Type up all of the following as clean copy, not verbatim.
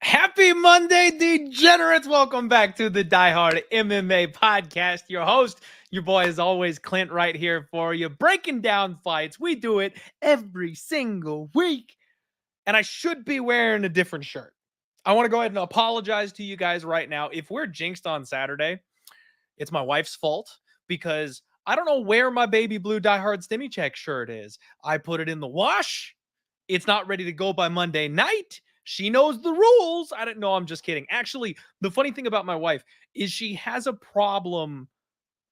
Happy Monday, degenerates. Welcome back to the Die Hard MMA podcast. Your host, your boy, as always, Clint, right here for you, breaking down fights. We do it every single week, and I should be wearing a different shirt. I want to go ahead and apologize to you guys right now. If we're jinxed on Saturday, it's my wife's fault because I don't know where my baby blue Die Hard Stimmy Check shirt is. I put it in the wash. It's not ready to go by Monday night. She knows the rules. I didn't know. I'm just kidding. Actually, the funny thing about my wife is she has a problem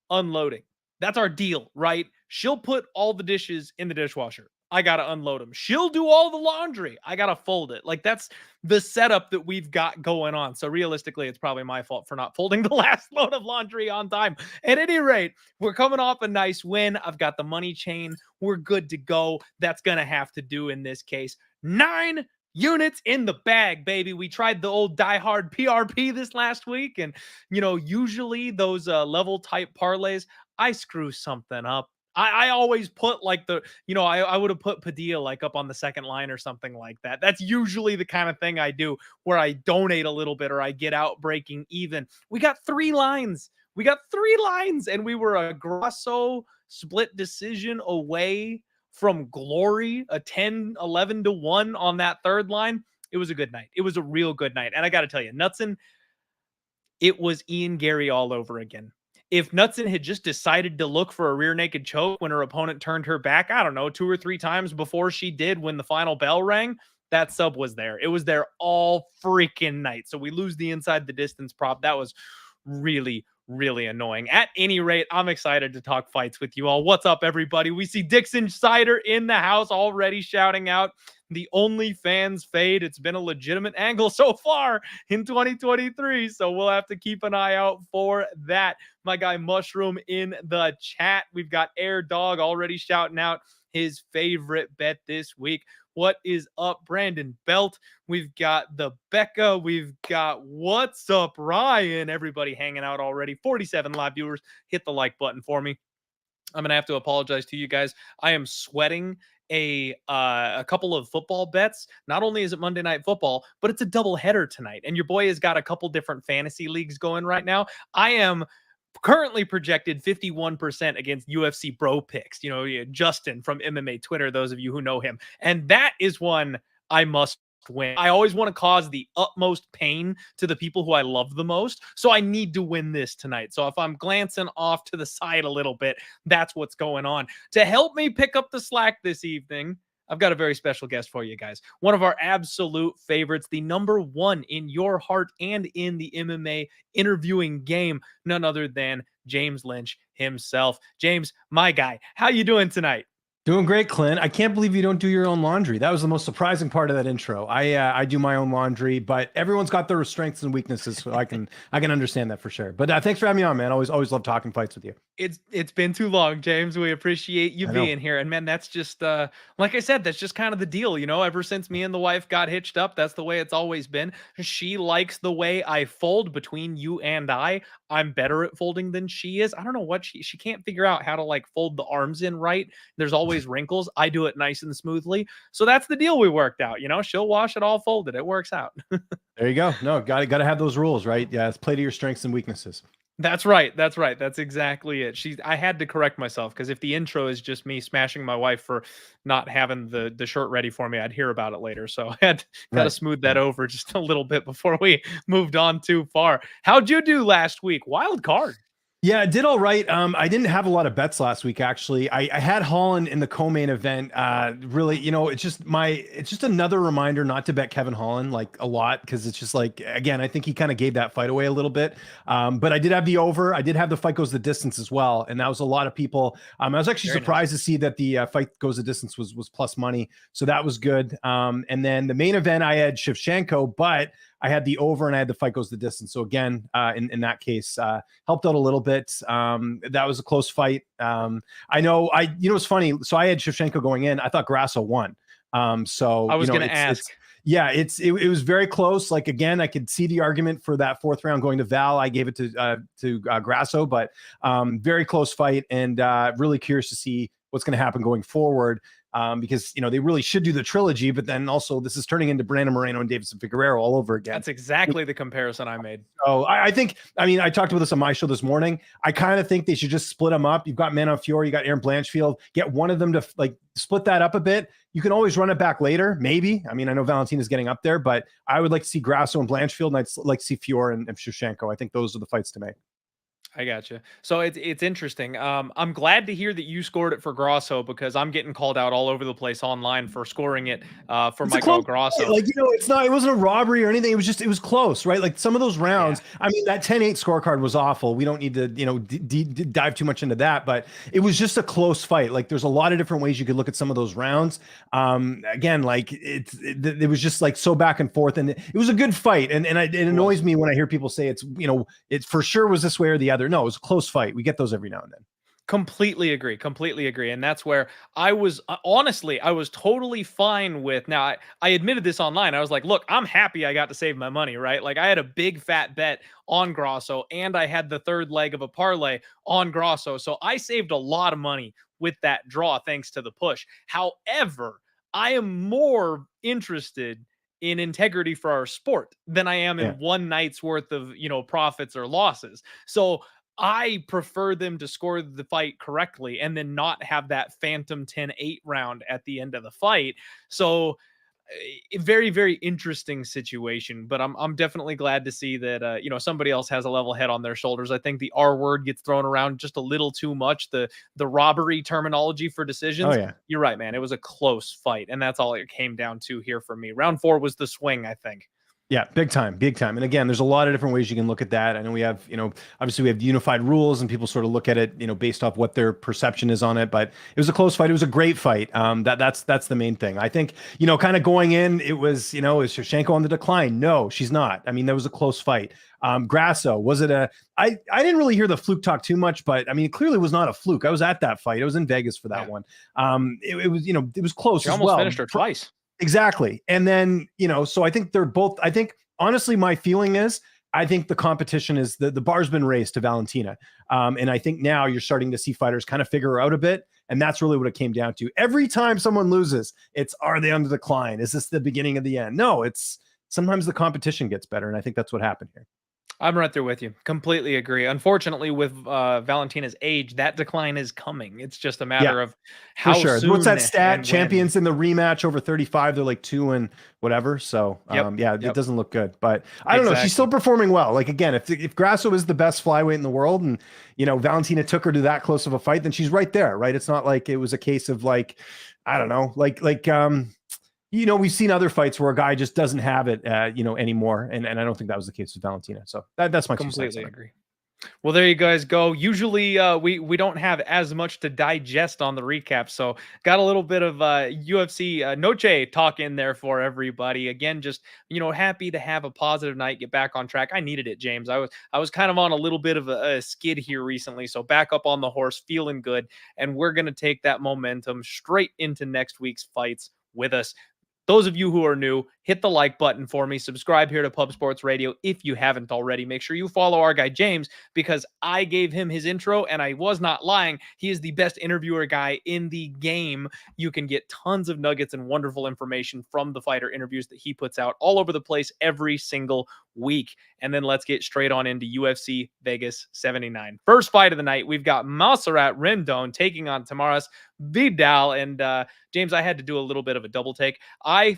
unloading. That's our deal, right? She'll put all the dishes in the dishwasher. I got to unload them. She'll do all the laundry. I got to fold it. Like, that's the setup that we've got going on. So realistically, it's probably my fault for not folding the last load of laundry on time. At any rate, we're coming off a nice win. I've got the money chain. We're good to go. That's going to have to do in this case. 9 units in the bag, baby. We tried the old Die Hard PRP this last week. And, you know, usually those level type parlays, I screw something up. I always put like the, you know, I would have put Padilla like up on the second line or something like that. That's usually the kind of thing I do where I donate a little bit or I get out breaking even. We got 3 lines. We got 3 lines and we were a Grosso split decision away from glory, a 10-11-1 on that third line. It was a good night. It was a real good night. And I got to tell you, Knutson, it was Ian Gary all over again. If Knutson had just decided to look for a rear naked choke when her opponent turned her back, I don't know, 2 or 3 times before she did when the final bell rang, that sub was there. It was there all freaking night. So we lose the inside the distance prop. That was really annoying. At any rate, I'm excited to talk fights with you all. What's up, everybody? We see Dixon Sider in the house already shouting out the OnlyFans fade. It's been a legitimate angle so far in 2023, so we'll have to keep an eye out for that. My guy Mushroom in the chat. We've got Air Dog already shouting out his favorite bet this week. What is up, Brandon Belt? We've got the Becca. We've got What's Up, Ryan? Everybody hanging out already. 47 live viewers. Hit the like button for me. I'm going to have to apologize to you guys. I am sweating a couple of football bets. Not only is it Monday Night Football, but it's a double header tonight. And your boy has got a couple different fantasy leagues going right now. I am currently projected 51% against UFC bro picks. You know, Justin from MMA Twitter, those of you who know him. And that is one I must win. I always want to cause the utmost pain to the people who I love the most. So I need to win this tonight. So if I'm glancing off to the side a little bit, that's what's going on. To help me pick up the slack this evening, I've got a very special guest for you guys. One of our absolute favorites, the number 1 in your heart and in the MMA interviewing game, none other than James Lynch himself. James, my guy, how you doing tonight? Doing great, Clint. I can't believe you don't do your own laundry. That was the most surprising part of that intro. I do my own laundry, but everyone's got their strengths and weaknesses, so I can understand that for sure. But thanks for having me on, man. Always love talking fights with you. It's been too long, James. We appreciate you being here. And man, that's just like I said, that's just kind of the deal, you know. Ever since me and the wife got hitched up, that's the way it's always been. She likes the way I fold between you and I. I'm better at folding than she is. I don't know what she can't figure out how to like fold the arms in right. There's always wrinkles. I do it nice and smoothly. So that's the deal we worked out, you know. She'll wash it all folded. It works out. There you go. No, got to have those rules, right? Yeah, it's play to your strengths and weaknesses. That's right. That's right. That's exactly it. I had to correct myself because if the intro is just me smashing my wife for not having the shirt ready for me, I'd hear about it later. So I had got to smooth that over just a little bit before we moved on too far. How'd you do last week? Wild card. Yeah, it did all right. I didn't have a lot of bets last week, actually. I had Holland in the co-main event. Really, it's just another reminder not to bet Kevin Holland like a lot, because it's just like, again, I think he kind of gave that fight away a little bit. But I did have the over. I did have the fight goes the distance as well, and that was a lot of people. I was actually surprised to see that the fight goes the distance was plus money, so that was good. And then the main event, I had Shevchenko, but I had the over and I had the fight goes the distance. So again, in that case, helped out a little bit. That was a close fight. I know it's funny. So I had Shevchenko going in. I thought Grasso won. So I was going to ask. It was very close. Like, again, I could see the argument for that fourth round going to Val. I gave it to Grasso, but very close fight, and really curious to see what's going to happen going forward. Because they really should do the trilogy, but then also this is turning into Brandon Moreno and Davidson Figueroa all over again. That's exactly the comparison I made. So I think, I talked about this on my show this morning. I kind of think they should just split them up. You've got Manon Fiore, you got Aaron Blanchfield. Get one of them to like split that up a bit. You can always run it back later, maybe. I know Valentina's getting up there, but I would like to see Grasso and Blanchfield, and I'd like to see Fiore and Shevchenko. I think those are the fights to make. I got you. So it's interesting. I'm glad to hear that you scored it for Grasso, because I'm getting called out all over the place online for scoring it for Michael Grasso. Like, it wasn't a robbery or anything. It was close, right? Like some of those rounds, that 10-8 scorecard was awful. We don't need to, dive too much into that, but it was just a close fight. Like there's a lot of different ways you could look at some of those rounds. Again, like it was just like so back and forth, and it was a good fight. And it annoys me when I hear people say it for sure was this way or the other. No, it was a close fight. We get those every now and then. Completely agree. And that's where I was, honestly, I was totally fine with, now I admitted this online. I was like, look, I'm happy I got to save my money, right? Like I had a big fat bet on Grasso, and I had the third leg of a parlay on Grasso. So I saved a lot of money with that draw, thanks to the push. However, I am more interested in integrity for our sport than I am in one night's worth of, profits or losses. So I prefer them to score the fight correctly and then not have that phantom 10-8 round at the end of the fight. So a very, very interesting situation, but I'm definitely glad to see that, somebody else has a level head on their shoulders. I think the R word gets thrown around just a little too much. The robbery terminology for decisions. Oh, yeah. You're right, man. It was a close fight, and that's all it came down to here for me. Round 4 was the swing, I think. Yeah, big time. And again, there's a lot of different ways you can look at that. I know we have, obviously we have unified rules, and people sort of look at it, based off what their perception is on it. But it was a close fight. It was a great fight. That's the main thing. I think, kind of going in, it was, is Shevchenko on the decline? No, she's not. That was a close fight. Grasso, was it I didn't really hear the fluke talk too much, but it clearly was not a fluke. I was at that fight. I was in Vegas for that one. It was, it was close as well. Almost finished her twice. Exactly. And then, so I think honestly, my feeling is, I think the competition is the bar's been raised to Valentina. And I think now you're starting to see fighters kind of figure her out a bit. And that's really what it came down to. Every time someone loses, are they on the decline? Is this the beginning of the end? No, it's sometimes the competition gets better. And I think that's what happened here. I'm right there with you. Completely agree. Unfortunately, with Valentina's age, that decline is coming. It's just a matter of how soon. What's that stat? Champions in the rematch over 35, they're like 2 and whatever. So it doesn't look good. But I don't know. She's still performing well. Like, again, if Grasso is the best flyweight in the world, and Valentina took her to that close of a fight, then she's right there, right? It's not like it was a case of like, I don't know, we've seen other fights where a guy just doesn't have it, anymore. And I don't think that was the case with Valentina. So that's my completely agree. Well, there you guys go. Usually we don't have as much to digest on the recap. So got a little bit of UFC Noche talk in there for everybody. Again, just, happy to have a positive night, get back on track. I needed it, James. I was kind of on a little bit of a skid here recently. So back up on the horse, feeling good. And we're going to take that momentum straight into next week's fights with us. Those of you who are new, hit the like button for me. Subscribe here to Pub Sports Radio if you haven't already. Make sure you follow our guy James, because I gave him his intro and I was not lying. He is the best interviewer guy in the game. You can get tons of nuggets and wonderful information from the fighter interviews that he puts out all over the place every single week. And then let's get straight on into UFC Vegas 79. First fight of the night, we've got Montserrat Rendon taking on Tamires Vidal. And James, I had to do a little bit of a double take.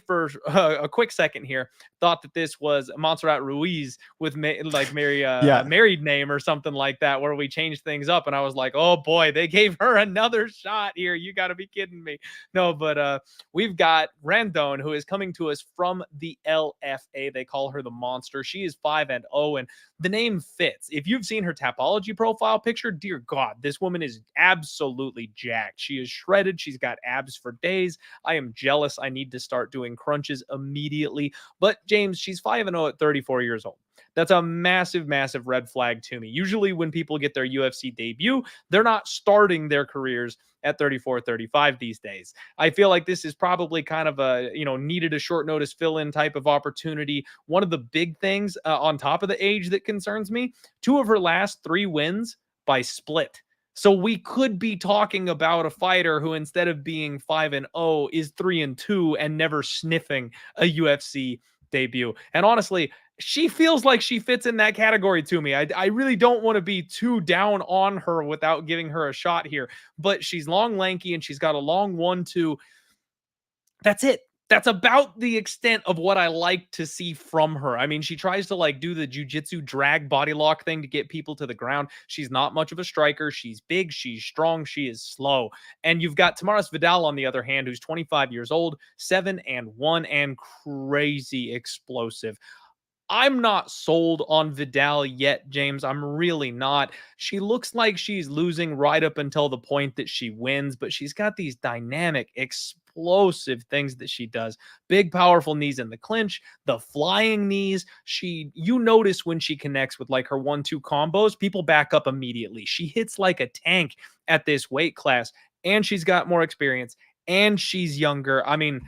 For a quick second here, thought that this was Montserrat Ruiz with married name or something like that, where we changed things up. And I was like, oh boy, they gave her another shot here. You got to be kidding me. No, but we've got Rendon, who is coming to us from the LFA. They call her the Monster. She is 5-0, and the name fits. If you've seen her Tapology profile picture, dear God, this woman is absolutely jacked. She is shredded. She's got abs for days. I am jealous. I need to start doing crunches immediately. But James, she's 5-0 at 34 years old. That's a massive, massive red flag to me. Usually when people get their UFC debut, they're not starting their careers at 34, 35 these days. I feel like this is probably kind of a, needed a short notice fill-in type of opportunity. One of the big things on top of the age that concerns me, 2 of her last 3 wins by split. So we could be talking about a fighter who, instead of being 5-0, is 3-2 and never sniffing a UFC debut. And honestly, she feels like she fits in that category to me. I really don't want to be too down on her without giving her a shot here, but she's long, lanky, and she's got a long 1-2. That's it. That's about the extent of what I like to see from her. I mean, she tries to do the jiu-jitsu drag body lock thing to get people to the ground. She's not much of a striker. She's big. She's strong. She is slow. And you've got Tamires Vidal, on the other hand, who's 25 years old, 7-1, and crazy explosive. I'm not sold on Vidal yet, James. I'm really not. She looks like she's losing right up until the point that she wins, but she's got these dynamic, explosive things that she does. Big, powerful knees in the clinch, the flying knees. You notice when she connects with her 1-2 combos, people back up immediately. She hits like a tank at this weight class, and she's got more experience, and she's younger. I mean,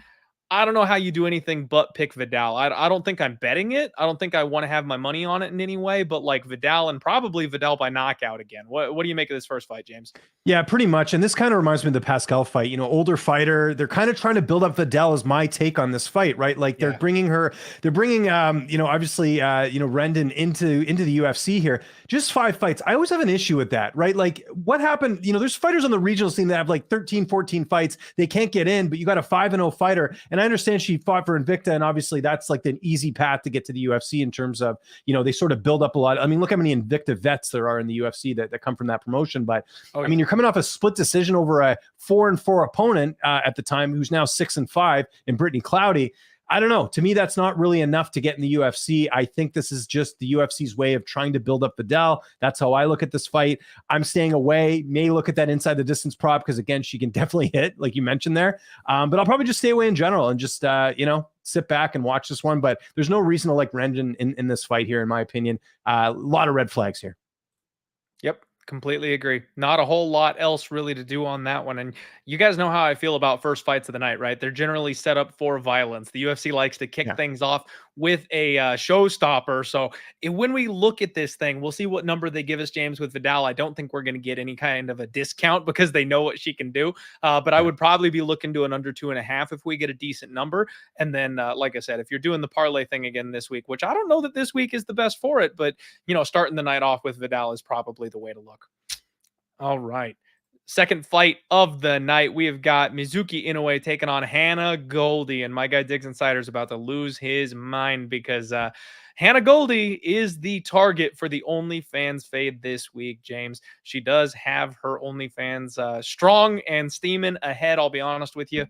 I don't know how you do anything but pick Vidal. I don't think I'm betting it. I don't think I want to have my money on it in any way, but Vidal, and probably Vidal by knockout again. What do you make of this first fight, James? Yeah, pretty much. And this kind of reminds me of the Pascal fight, older fighter. They're kind of trying to build up Vidal, is my take on this fight, right? They're bringing obviously, Rendon into the UFC here. Just 5 fights. I always have an issue with that, right? What happened? There's fighters on the regional scene that have 13, 14 fights. They can't get in, but you got a 5-0 fighter. And I understand she fought for Invicta, and obviously that's an easy path to get to the UFC in terms of, they sort of build up a lot. I mean, look how many Invicta vets there are in the UFC that come from that promotion. But I mean, you're coming off a split decision over a 4-4 opponent at the time, who's now 6-5 in Brittany Cloudy. I don't know. To me, that's not really enough to get in the UFC. I think this is just the UFC's way of trying to build up Vidal. That's how I look at this fight. I'm staying away. May look at that inside the distance prop because, again, she can definitely hit, like you mentioned there. But I'll probably just stay away in general and just, sit back and watch this one. But there's no reason to like Rendon in this fight here, in my opinion. A lot of red flags here. Yep. Completely agree. Not a whole lot else really to do on that one. And you guys know how I feel about first fights of the night, right? They're generally set up for violence. The UFC likes to kick things off with a showstopper. So when we look at this thing, we'll see what number they give us, James, with Vidal. I don't think we're going to get any kind of a discount because they know what she can do. But I would probably be looking to an under 2.5 if we get a decent number. And then, like I said, if you're doing the parlay thing again this week, which I don't know that this week is the best for it, but, starting the night off with Vidal is probably the way to look. All right. Second fight of the night, we have got Mizuki Inoue taking on Hannah Goldy. And my guy Diggs Insider is about to lose his mind because Hannah Goldy is the target for the OnlyFans fade this week, James. She does have her OnlyFans strong and steaming ahead. I'll be honest with you.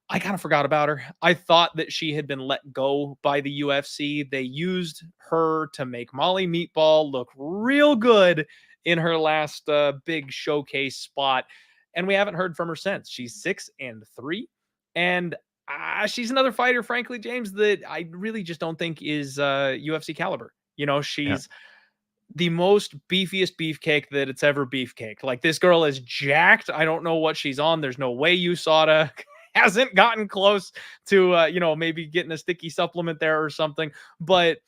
I kind of forgot about her. I thought that she had been let go by the UFC. They used her to make Molly Meatball look real good in her last big showcase spot. And we haven't heard from her since. She's 6-3. And she's another fighter, frankly, James, that I really just don't think is UFC caliber. She's the most beefiest beefcake that it's ever beefcake. Like, this girl is jacked. I don't know what she's on. There's no way USADA hasn't gotten close to, maybe getting a sticky supplement there or something. But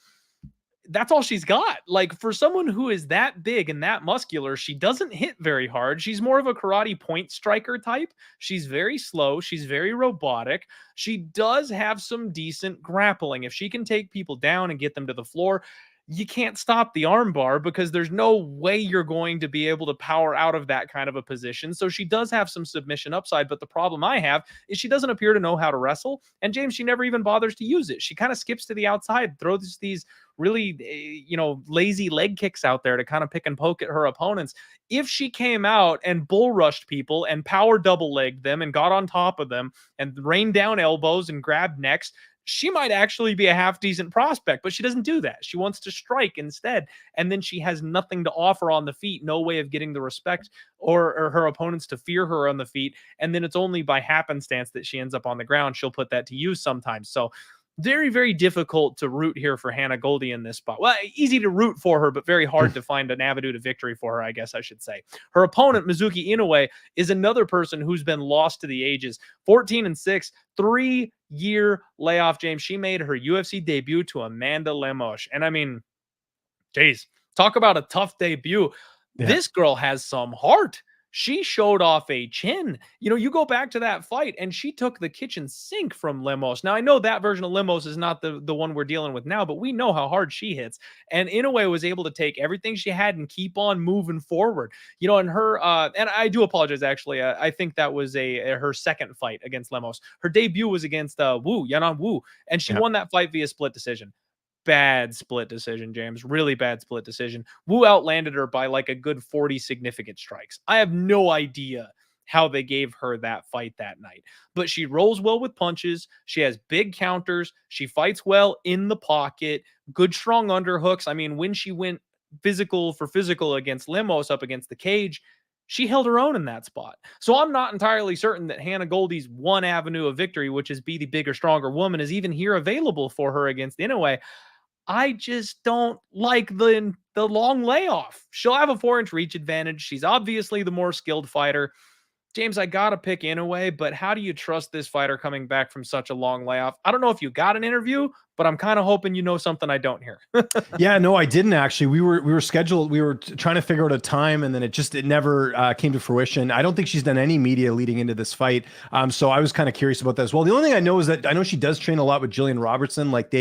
that's all she's got. Like, for someone who is that big and that muscular, she doesn't hit very hard. She's more of a karate point striker type. She's very slow. She's very robotic. She does have some decent grappling. If she can take people down and get them to the floor, you can't stop the armbar because there's no way you're going to be able to power out of that kind of a position. So she does have some submission upside, but the problem I have is she doesn't appear to know how to wrestle. And James, she never even bothers to use it. She kind of skips to the outside, throws these really, lazy leg kicks out there to kind of pick and poke at her opponents. If she came out and bull rushed people and power double legged them and got on top of them and rained down elbows and grabbed necks, she might actually be a half decent prospect, but she doesn't do that. She wants to strike instead. And then she has nothing to offer on the feet, no way of getting the respect or her opponents to fear her on the feet. And then it's only by happenstance that she ends up on the ground. She'll put that to use sometimes. So very, very difficult to root here for Hannah Goldy in this spot. Well, easy to root for her, but very hard to find an avenue to victory for her, I guess I should say. Her opponent, Mizuki Inoue, is another person who's been lost to the ages. 14-6, 3-year layoff, James. She made her UFC debut to Amanda Lemos. And I mean, geez, talk about a tough debut. Yeah. This girl has some heart. She showed off a chin. You go back to that fight and she took the kitchen sink from Lemos. Now, I know that version of Lemos is not the one we're dealing with now, but we know how hard she hits. And Inoue was able to take everything she had and keep on moving forward. And her, and I do apologize, actually. I think that was her second fight against Lemos. Her debut was against Yanan Wu, and she won that fight via split decision. Bad split decision, James. Really bad split decision. Wu outlanded her by like a good 40 significant strikes. I have no idea how they gave her that fight that night. But she rolls well with punches. She has big counters. She fights well in the pocket. Good strong underhooks. I mean, when she went physical for physical against Lemos up against the cage, she held her own in that spot. So I'm not entirely certain that Hannah Goldy's one avenue of victory, which is be the bigger, stronger woman, is even here available for her against Inoue. I just don't like the long layoff. She'll have a 4-inch reach advantage. She's obviously the more skilled fighter. James, I got to pick Inoue, but how do you trust this fighter coming back from such a long layoff? I don't know if you got an interview, but I'm kind of hoping you know something I don't hear. Yeah, no, I didn't actually. We were scheduled. We were trying to figure out a time, and then it never came to fruition. I don't think she's done any media leading into this fight. So I was kind of curious about that as well. The only thing I know is that I know she does train a lot with Jillian Robertson. Like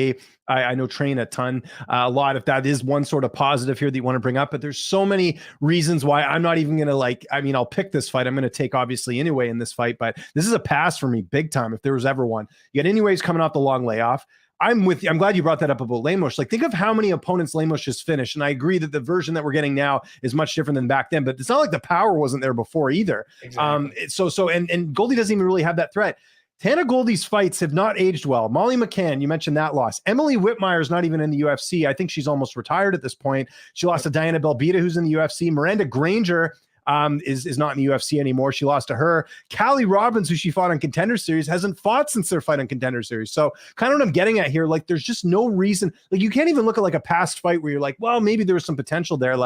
I know train a ton, a lot. If that is one sort of positive here that you want to bring up, but there's so many reasons why I'm not even going to I'll pick this fight. I'm going to take obviously Inoue in this fight, but this is a pass for me big time. If there was ever one, you got Inoue's coming off the long layoff. I'm with you. I'm glad you brought that up about Lemos. Think of how many opponents Lemos just finished. And I agree that the version that we're getting now is much different than back then, but it's not like the power wasn't there before either. Exactly. And Goldy doesn't even really have that threat. Hannah Goldy's fights have not aged well. Molly McCann, you mentioned that loss. Emily Whitmire is not even in the UFC. I think she's almost retired at this point. She lost to Diana Belbita, who's in the UFC. Miranda Granger is not in the UFC anymore. She lost to her. Callie Robbins, who she fought on Contender Series, hasn't fought since their fight on Contender Series. So kind of what I'm getting at here, there's just no reason. You can't even look at a past fight where you're like, well, maybe there was some potential there.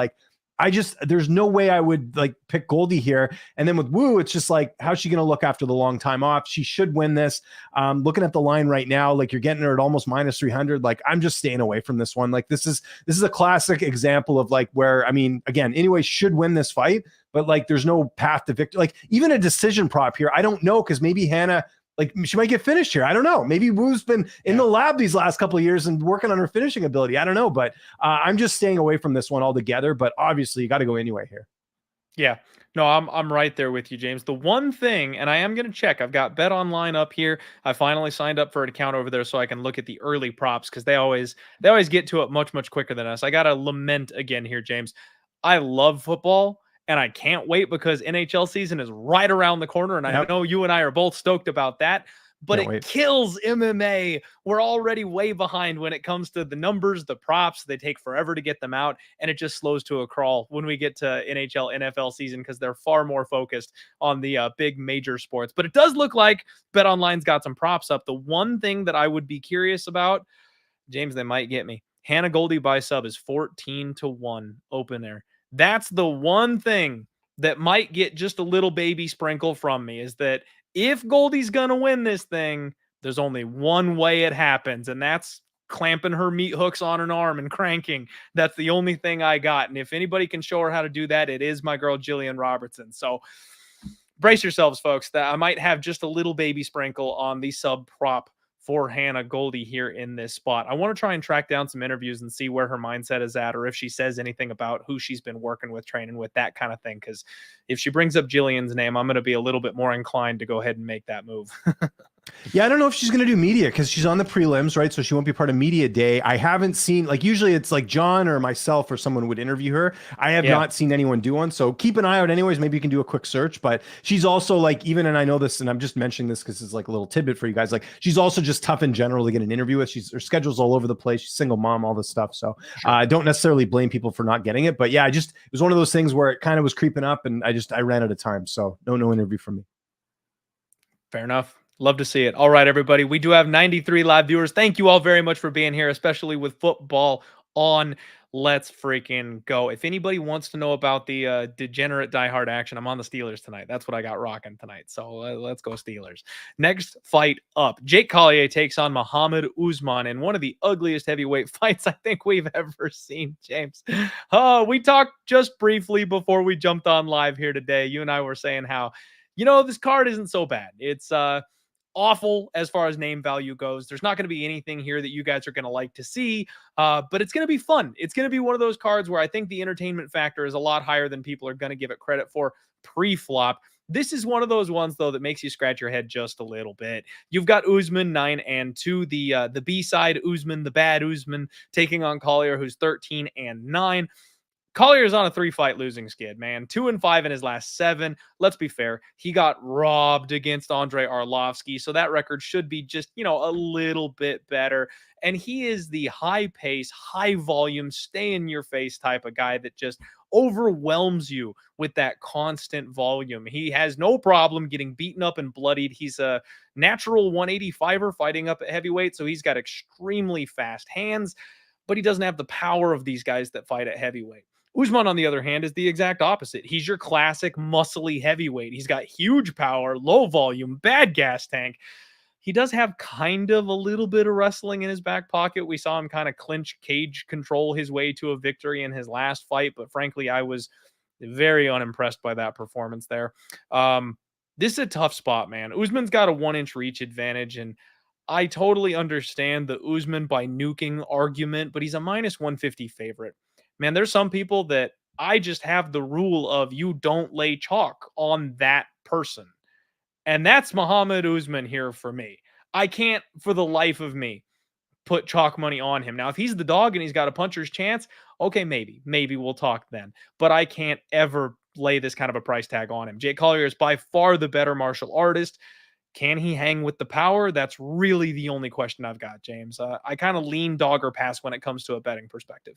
There's no way I would pick Goldy here. And then with Wu, it's just how's she going to look after the long time off? She should win this. Looking at the line right now, you're getting her at almost minus 300. I'm just staying away from this one. This is a classic example of where, again, anyway, should win this fight, but there's no path to victory. Even a decision prop here, I don't know, because maybe Hannah, she might get finished here. I don't know. Maybe Wu's been in the lab these last couple of years and working on her finishing ability. I don't know, but I'm just staying away from this one altogether. But obviously, you got to go anyway here. Yeah, no, I'm right there with you, James. The one thing, and I am going to check, I've got Bet Online up here. I finally signed up for an account over there so I can look at the early props because they always get to it much, much quicker than us. I got to lament again here, James. I love football. And I can't wait because NHL season is right around the corner. And I know you and I are both stoked about that, but it kills MMA. We're already way behind when it comes to the numbers, the props. They take forever to get them out. And it just slows to a crawl when we get to NHL, NFL season because they're far more focused on the big major sports. But it does look like BetOnline's got some props up. The one thing that I would be curious about, James, they might get me. Hannah Goldy by sub is 14-1 open there. That's the one thing that might get just a little baby sprinkle from me is that if Goldy's going to win this thing, there's only one way it happens, and that's clamping her meat hooks on an arm and cranking. That's the only thing I got. And if anybody can show her how to do that, it is my girl, Jillian Robertson. So brace yourselves, folks, that I might have just a little baby sprinkle on the sub prop for Hannah Goldy here in this spot. I want to try and track down some interviews and see where her mindset is at, or if she says anything about who she's been working with, training with, that kind of thing. Because if she brings up Jillian's name, I'm going to be a little bit more inclined to go ahead and make that move. Yeah, I don't know if she's going to do media because she's on the prelims, right? So she won't be part of media day. I haven't seen, like, usually it's like John or myself or someone would interview her. I have not seen anyone do one. So keep an eye out anyways. Maybe you can do a quick search, but she's also like, even, and I know this, and I'm just mentioning this because it's like a little tidbit for you guys. Like, she's also just tough in general to get an interview with. Her schedule's all over the place. She's single mom, all this stuff. So I don't necessarily blame people for not getting it, but yeah, it was one of those things where it kind of was creeping up and I ran out of time. So no interview from me. Fair enough. Love to see it. All right, everybody. We do have 93 live viewers. Thank you all very much for being here, especially with football on. Let's freaking go. If anybody wants to know about the degenerate Die Hard action, I'm on the Steelers tonight. That's what I got rocking tonight. So let's go Steelers. Next fight up. Jake Collier takes on Mohammed Usman in one of the ugliest heavyweight fights I think we've ever seen, James. We talked just briefly before we jumped on live here today. You and I were saying how, this card isn't so bad. It's awful as far as name value goes. There's not going to be anything here that you guys are going to like to see, but it's going to be fun. It's going to be one of those cards where I think the entertainment factor is a lot higher than people are going to give it credit for pre-flop. This is one of those ones, though, that makes you scratch your head just a little bit. You've got Usman 9-2, the B side Usman, the bad Usman, taking on Collier, who's 13-9. Collier's on a 3-fight losing skid, man. 2-5 in his last 7. Let's be fair. He got robbed against Andrei Arlovsky, so that record should be just, a little bit better. And he is the high pace, high volume, stay in your face type of guy that just overwhelms you with that constant volume. He has no problem getting beaten up and bloodied. He's a natural 185er fighting up at heavyweight, so he's got extremely fast hands, but he doesn't have the power of these guys that fight at heavyweight. Usman, on the other hand, is the exact opposite. He's your classic muscly heavyweight. He's got huge power, low volume, bad gas tank. He does have kind of a little bit of wrestling in his back pocket. We saw him kind of clinch, cage control his way to a victory in his last fight, but frankly, I was very unimpressed by that performance there. This is a tough spot, man. Usman's got a 1-inch reach advantage, and I totally understand the Usman by nuking argument, but he's a -150 favorite. Man, there's some people that I just have the rule of you don't lay chalk on that person. And that's Mohammed Usman here for me. I can't, for the life of me, put chalk money on him. Now, if he's the dog and he's got a puncher's chance, okay, maybe we'll talk then. But I can't ever lay this kind of a price tag on him. Jake Collier is by far the better martial artist. Can he hang with the power? That's really the only question I've got, James. I kind of lean dog or pass when it comes to a betting perspective.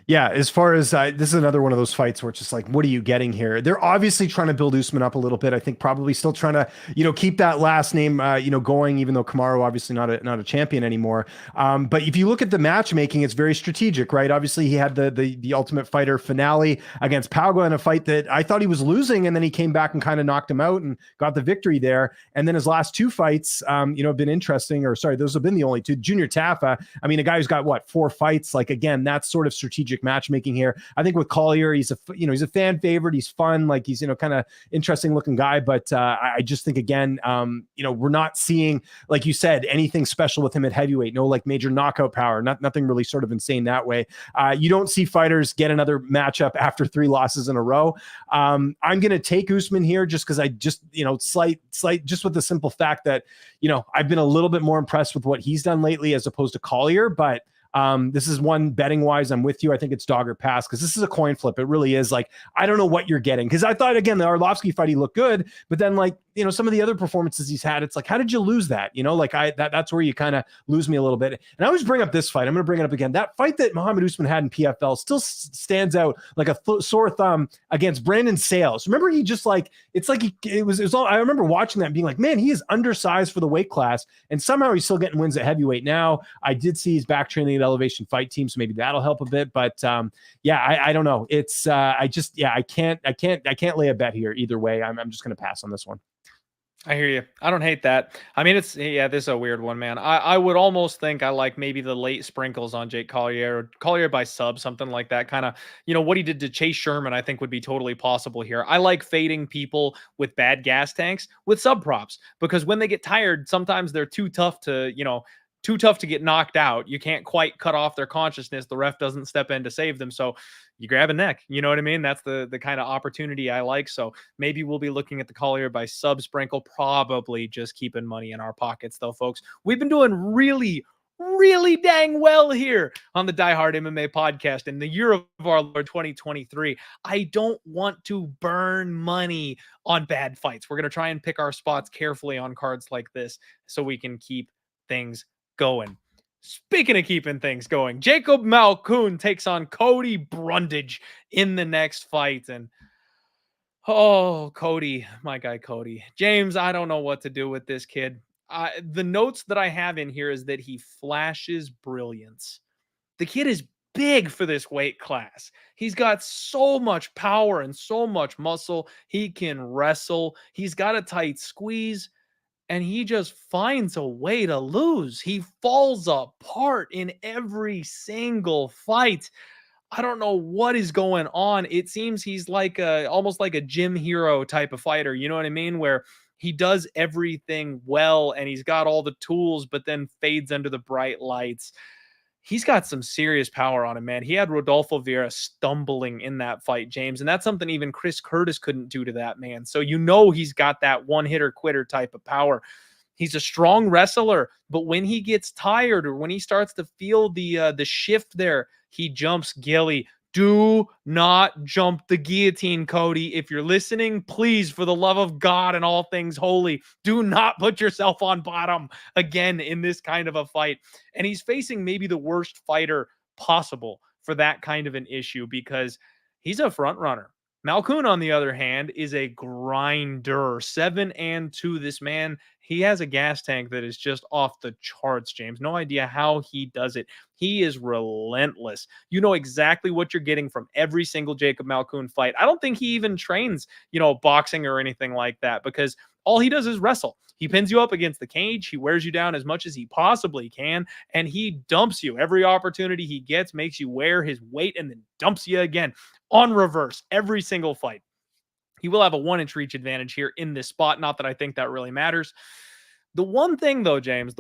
Yeah, as far as this is another one of those fights where it's just like, what are you getting here? They're obviously trying to build Usman up a little bit. I think probably still trying to, keep that last name, going, even though Kamaru obviously not a champion anymore. But if you look at the matchmaking, it's very strategic, right? Obviously, he had the Ultimate Fighter finale against Pauga in a fight that I thought he was losing, and then he came back and kind of knocked him out and got the victory there. And then his last 2 fights, have been interesting. Or sorry, those have been the only 2. Junior Taffa, I mean, a guy who's got 4 fights. Like, again, that's sort of strategic matchmaking here. I think with Collier, he's a fan favorite. He's fun, like he's kind of interesting looking guy. But I just think again, we're not seeing, like you said, anything special with him at heavyweight. No, like major knockout power. Nothing really sort of insane that way. You don't see fighters get another matchup after 3 losses in a row. I'm gonna take Usman here just because I just slight just with the simple fact that I've been a little bit more impressed with what he's done lately as opposed to Collier, but. This is one betting wise. I'm with you. I think it's dog or pass because this is a coin flip. It really is. Like, I don't know what you're getting because I thought again the Arlovsky fight he looked good, but then some of the other performances he's had, it's like, how did you lose that? That's where you kind of lose me a little bit. And I always bring up this fight. I'm going to bring it up again. That fight that Mohammed Usman had in PFL still stands out like a sore thumb against Brandon Sales. Remember, he just it was all. I remember watching that and being like, man, he is undersized for the weight class, and somehow he's still getting wins at heavyweight. Now I did see he's back training at Elevation Fight Team, so maybe that'll help a bit. But I don't know. It's I can't lay a bet here either way. I'm just going to pass on this one. I hear you. I don't hate that. I mean, this is a weird one, man. I would almost think I like maybe the late sprinkles on Jake Collier, or Collier by sub, something like that. Kind of, what he did to Chase Sherman, I think would be totally possible here. I like fading people with bad gas tanks with sub props, because when they get tired, sometimes they're too tough to, too tough to get knocked out. You can't quite cut off their consciousness. The ref doesn't step in to save them. So you grab a neck. You know what I mean? That's the kind of opportunity I like. So maybe we'll be looking at the Collier by sub sprinkle, probably just keeping money in our pockets, though, folks. We've been doing really, really dang well here on the Die Hard MMA podcast in the year of our Lord 2023. I don't want to burn money on bad fights. We're going to try and pick our spots carefully on cards like this so we can keep things going. Speaking of keeping things going, Jacob Malkoun takes on Cody Brundage in the next fight. And Cody, my guy Cody. James, I don't know what to do with this kid. The notes that I have in here is that he flashes brilliance. The kid is big for this weight class. He's got so much power and so much muscle. He can wrestle. He's got a tight squeeze. And he just finds a way to lose. He falls apart in every single fight. I don't know what is going on. It seems he's like almost like a gym hero type of fighter. You know what I mean? Where he does everything well and he's got all the tools, but then fades under the bright lights. He's got some serious power on him, man. He had Rodolfo Vieira stumbling in that fight, James, and that's something even Chris Curtis couldn't do to that man. So he's got that one-hitter quitter type of power. He's a strong wrestler, but when he gets tired or when he starts to feel the shift there, he jumps Gilly. Do not jump the guillotine, Cody. If you're listening, please, for the love of God and all things holy, do not put yourself on bottom again in this kind of a fight. And he's facing maybe the worst fighter possible for that kind of an issue because he's a front runner. Malkoun, on the other hand, is a grinder. 7-2. This man, he has a gas tank that is just off the charts, James. No idea how he does it. He is relentless. You know exactly what you're getting from every single Jacob Malkoun fight. I don't think he even trains, boxing or anything like that because all he does is wrestle. He pins you up against the cage. He wears you down as much as he possibly can, and he dumps you. Every opportunity he gets makes you wear his weight and then dumps you again on reverse every single fight. He will have a 1-inch reach advantage here in this spot. Not that I think that really matters. The one thing, though, James,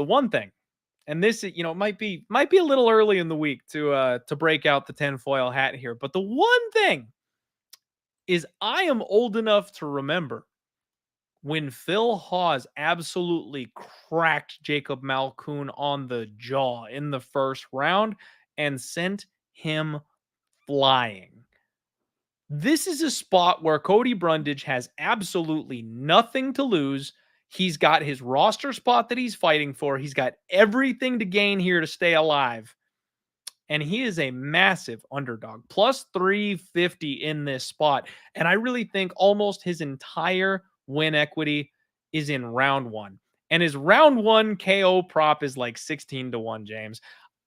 and this, might be a little early in the week to break out the tinfoil hat here, but the one thing is I am old enough to remember when Phil Hawes absolutely cracked Jacob Malkoun on the jaw in the first round and sent him flying. This is a spot where Cody Brundage has absolutely nothing to lose. He's got his roster spot that he's fighting for. He's got everything to gain here to stay alive. And he is a massive underdog, plus 350 in this spot. And I really think almost his entire win equity is in round one. And his round one KO prop is like 16-1, James.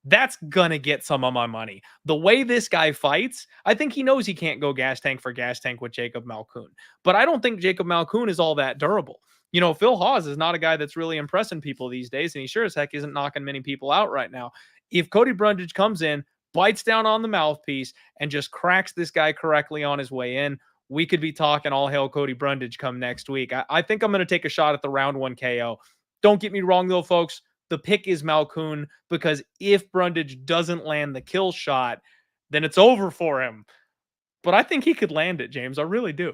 That's going to get some of my money. The way this guy fights, I think he knows he can't go gas tank for gas tank with Jacob Malkoun. But I don't think Jacob Malkoun is all that durable. Phil Hawes is not a guy that's really impressing people these days, and he sure as heck isn't knocking many people out right now. If Cody Brundage comes in, bites down on the mouthpiece, and just cracks this guy correctly on his way in, we could be talking all hail Cody Brundage come next week. I think I'm going to take a shot at the round one KO. Don't get me wrong, though, folks. The pick is Malkoun because if Brundage doesn't land the kill shot, then it's over for him. But I think he could land it, James. I really do.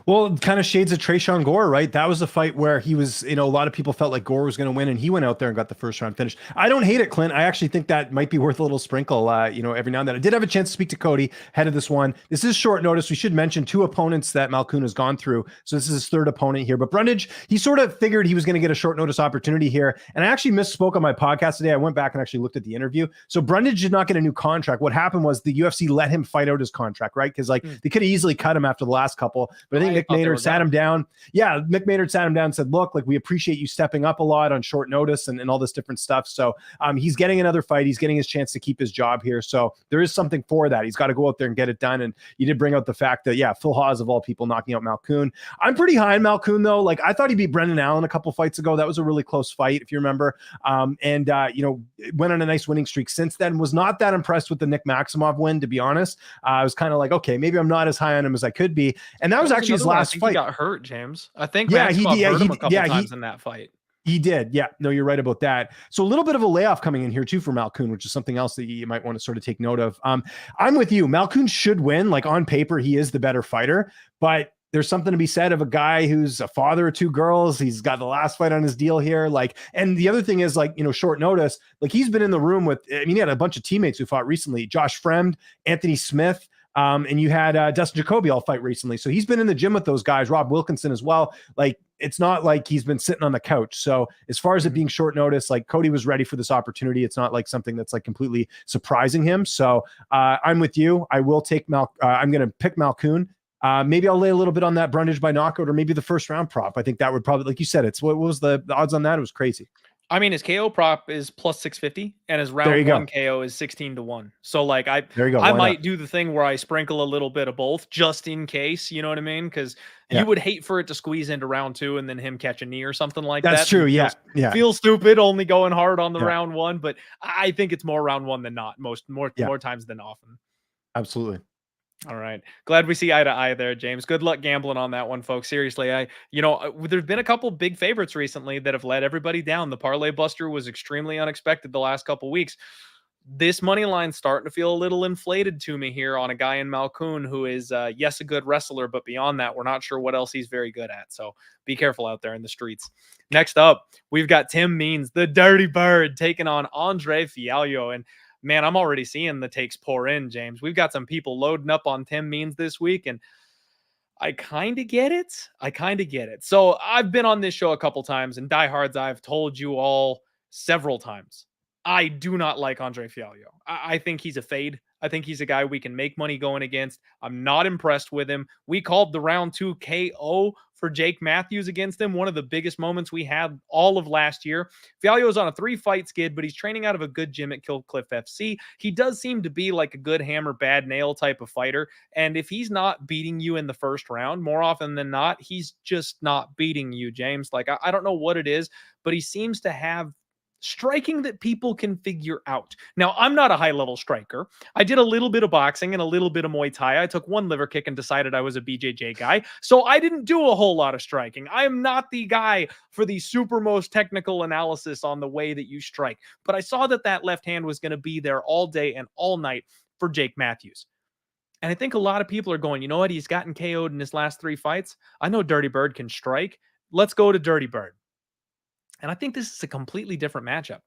Well, kind of shades of Tresean Gore, right? That was a fight where he was, a lot of people felt like Gore was going to win, and he went out there and got the first round finish. I don't hate it, Clint. I actually think that might be worth a little sprinkle, every now and then. I did have a chance to speak to Cody ahead of this one. This is short notice. We should mention 2 opponents that Malkoun has gone through. So this is his 3rd opponent here. But Brundage, he sort of figured he was going to get a short notice opportunity here. And I actually misspoke on my podcast today. I went back and actually looked at the interview. So Brundage did not get a new contract. What happened was the UFC let him fight out his contract. contract, right? Because like they could have easily cut him after the last couple, but I think Mick thought they Maynard were sat done. him down. Yeah, Mick Maynard sat him down and said, look, like we appreciate you stepping up a lot on short notice and all this different stuff. So he's getting another fight. He's getting his chance to keep his job here. So there is something for that. He's got to go out there and get it done. And you did bring out the fact that, yeah, Phil Hawes of all people knocking out Malkoun. I'm pretty high on Malkoun though. Like I thought he beat Brendan Allen a couple fights ago. That was a really close fight, if you remember. You know, went on a nice winning streak since then. Was not that impressed with the Nick Maximov win, to be honest. I was kind of like, okay, maybe I'm not as high on him as I could be. And that was actually his last fight. He got hurt, James. I think yeah, Maximov he hurt him a couple yeah, times in that fight. He did. Yeah, no, you're right about that. So a little bit of a layoff coming in here too for Malkoun, which is something else that you might want to sort of take note of. I'm with you. Malkoun should win. Like on paper, he is the better fighter, but there's something to be said of a guy who's a father of two girls. He's got the last fight on his deal here. Like, and the other thing is like, you know, short notice, like he's been in the room with, I mean, he had a bunch of teammates who fought recently, Josh Fremd, Anthony Smith, and you had Dustin Jacoby all fight recently. So he's been in the gym with those guys, Rob Wilkinson as well. Like, it's not like he's been sitting on the couch. So as far as it being short notice, like Cody was ready for this opportunity. It's not like something that's like completely surprising him. So I'm with you. I will take I'm going to pick Malkoun. Maybe I'll lay a little bit on that Brundage by knockout or maybe the first round prop. I think that would probably, like you said, what was the odds on that? It was crazy. I mean, his KO prop is plus 650 and his round one KO is 16-1. So like I might do the thing where I sprinkle a little bit of both just in case, you know what I mean? Because you would hate for it to squeeze into round two and then him catch a knee or something like that. That's true. Yeah. Feels stupid only going hard on the round one, but I think it's more round one than not, more times than often. Absolutely. All right. Glad we see eye to eye there, James. Good luck gambling on that one, folks. Seriously, there's been a couple big favorites recently that have let everybody down. The parlay buster was extremely unexpected the last couple weeks. This money line's starting to feel a little inflated to me here on a guy in Malkoun who is, yes, a good wrestler, but beyond that, we're not sure what else he's very good at. So be careful out there in the streets. Next up, we've got Tim Means, the Dirty Bird, taking on Andre Fialho. And man, I'm already seeing the takes pour in, James. We've got some people loading up on Tim Means this week, and I kind of get it. So I've been on this show a couple times, and diehards, I've told you all several times, I do not like Andre Fialho. I think he's a fade. I think he's a guy we can make money going against. I'm not impressed with him. We called the round 2 KO for Jake Matthews against him. One of the biggest moments we had all of last year. Fialho is on a 3-fight skid, but he's training out of a good gym at Killcliff FC. He does seem to be like a good hammer, bad nail type of fighter. And if he's not beating you in the first round, more often than not, he's just not beating you, James. Like, I don't know what it is, but he seems to have striking that people can figure out. Now, I'm not a high-level striker. I did a little bit of boxing and a little bit of Muay Thai. I took one liver kick and decided I was a BJJ guy. So I didn't do a whole lot of striking. I am not the guy for the super most technical analysis on the way that you strike. But I saw that left hand was going to be there all day and all night for Jake Matthews. And I think a lot of people are going, you know what? He's gotten KO'd in his last 3 fights. I know Dirty Bird can strike. Let's go to Dirty Bird. And I think this is a completely different matchup.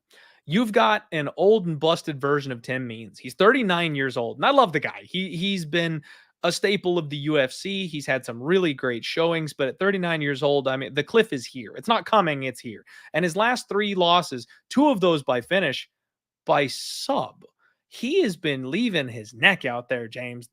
You've got an old and busted version of Tim Means. He's 39 years old, and I love the guy. He's been a staple of the UFC. He's had some really great showings, but at 39 years old, I mean, the cliff is here. It's not coming, it's here. And his last 3 losses, 2 of those by finish, by sub. He has been leaving his neck out there, James.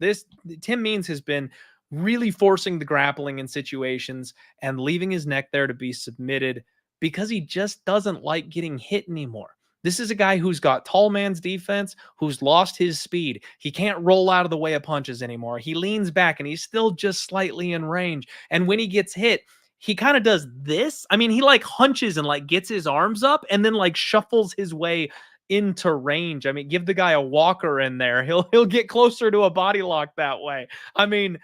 Tim Means has been really forcing the grappling in situations and leaving his neck there to be submitted because he just doesn't like getting hit anymore. This is a guy who's got tall man's defense, who's lost his speed. He can't roll out of the way of punches anymore. He leans back and he's still just slightly in range. And when he gets hit, he kind of does this. I mean, he like hunches and like gets his arms up and then like shuffles his way into range. I mean, give the guy a walker in there. He'll get closer to a body lock that way. I mean,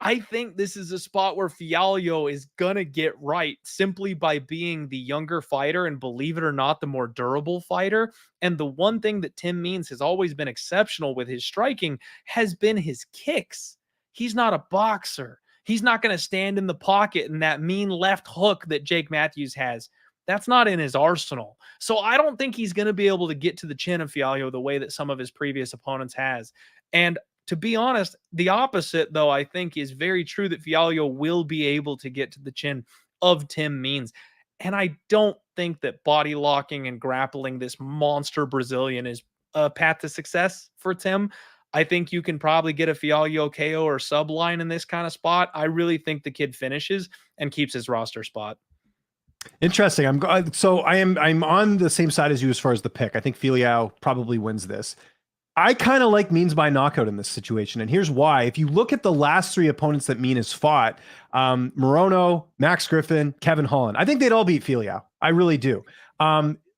I think this is a spot where Fialho is going to get right simply by being the younger fighter and, believe it or not, the more durable fighter. And the one thing that Tim Means has always been exceptional with his striking has been his kicks. He's not a boxer. He's not going to stand in the pocket and that mean left hook that Jake Matthews has. That's not in his arsenal. So I don't think he's going to be able to get to the chin of Fialho the way that some of his previous opponents has. And to be honest, the opposite, though, I think is very true, that Fialho will be able to get to the chin of Tim Means. And I don't think that body locking and grappling this monster Brazilian is a path to success for Tim. I think you can probably get a Fialho KO or sub line in this kind of spot. I really think the kid finishes and keeps his roster spot. Interesting. I'm on the same side as you as far as the pick. I think Fialho probably wins this. I kind of like Means by knockout in this situation, and here's why. If you look at the last three opponents that Mean has fought, Morono, Max Griffin, Kevin Holland, I think they'd all beat Fialho. I really do.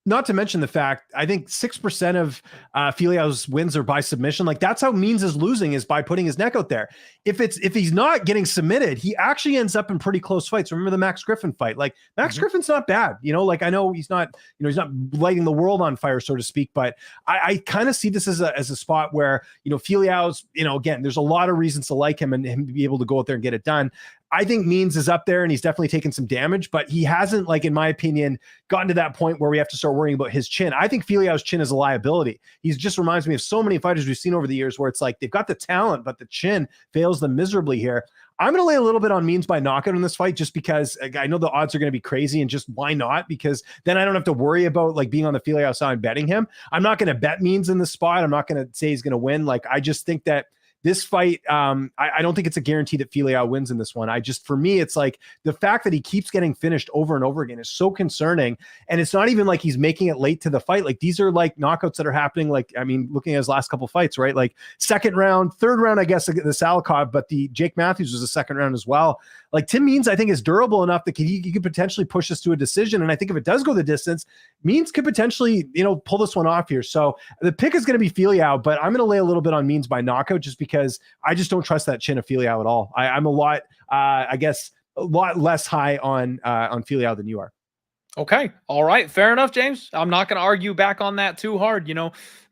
Not to mention the fact, I think 6% of Fialho's wins are by submission. Like, that's how Means is losing, is by putting his neck out there. If he's not getting submitted, he actually ends up in pretty close fights. Remember the Max Griffin fight? Like, Max Griffin's not bad. Like, I know he's not lighting the world on fire, so to speak, but I kind of see this as a spot where, Fialho's, again, there's a lot of reasons to like him and him to be able to go out there and get it done. I think Means is up there and he's definitely taken some damage, but he hasn't, like, in my opinion, gotten to that point where we have to start worrying about his chin. I think Fialho's chin is a liability. He just reminds me of so many fighters we've seen over the years where it's like they've got the talent, but the chin fails them miserably here. I'm going to lay a little bit on Means by knockout in this fight, just because I know the odds are going to be crazy, and just why not? Because then I don't have to worry about, like, being on the Fialho side and betting him. I'm not going to bet Means in this spot. I'm not going to say he's going to win. Like, I just think that this fight, I don't think it's a guarantee that Fialho wins in this one. For me, it's like the fact that he keeps getting finished over and over again is so concerning. And it's not even like he's making it late to the fight. Like, these are like knockouts that are happening. Like, I mean, looking at his last couple fights, right? Like, second round, third round, I guess, the Salikov, but the Jake Matthews was a second round as well. Like, Tim Means, I think, is durable enough that he could potentially push this to a decision. And I think if it does go the distance, Means could potentially, pull this one off here. So the pick is going to be Fialho, but I'm going to lay a little bit on Means by knockout, just because I just don't trust that chin of Fialho at all. I'm a lot less high on Fialho than you are. Okay. All right. Fair enough, James. I'm not going to argue back on that too hard.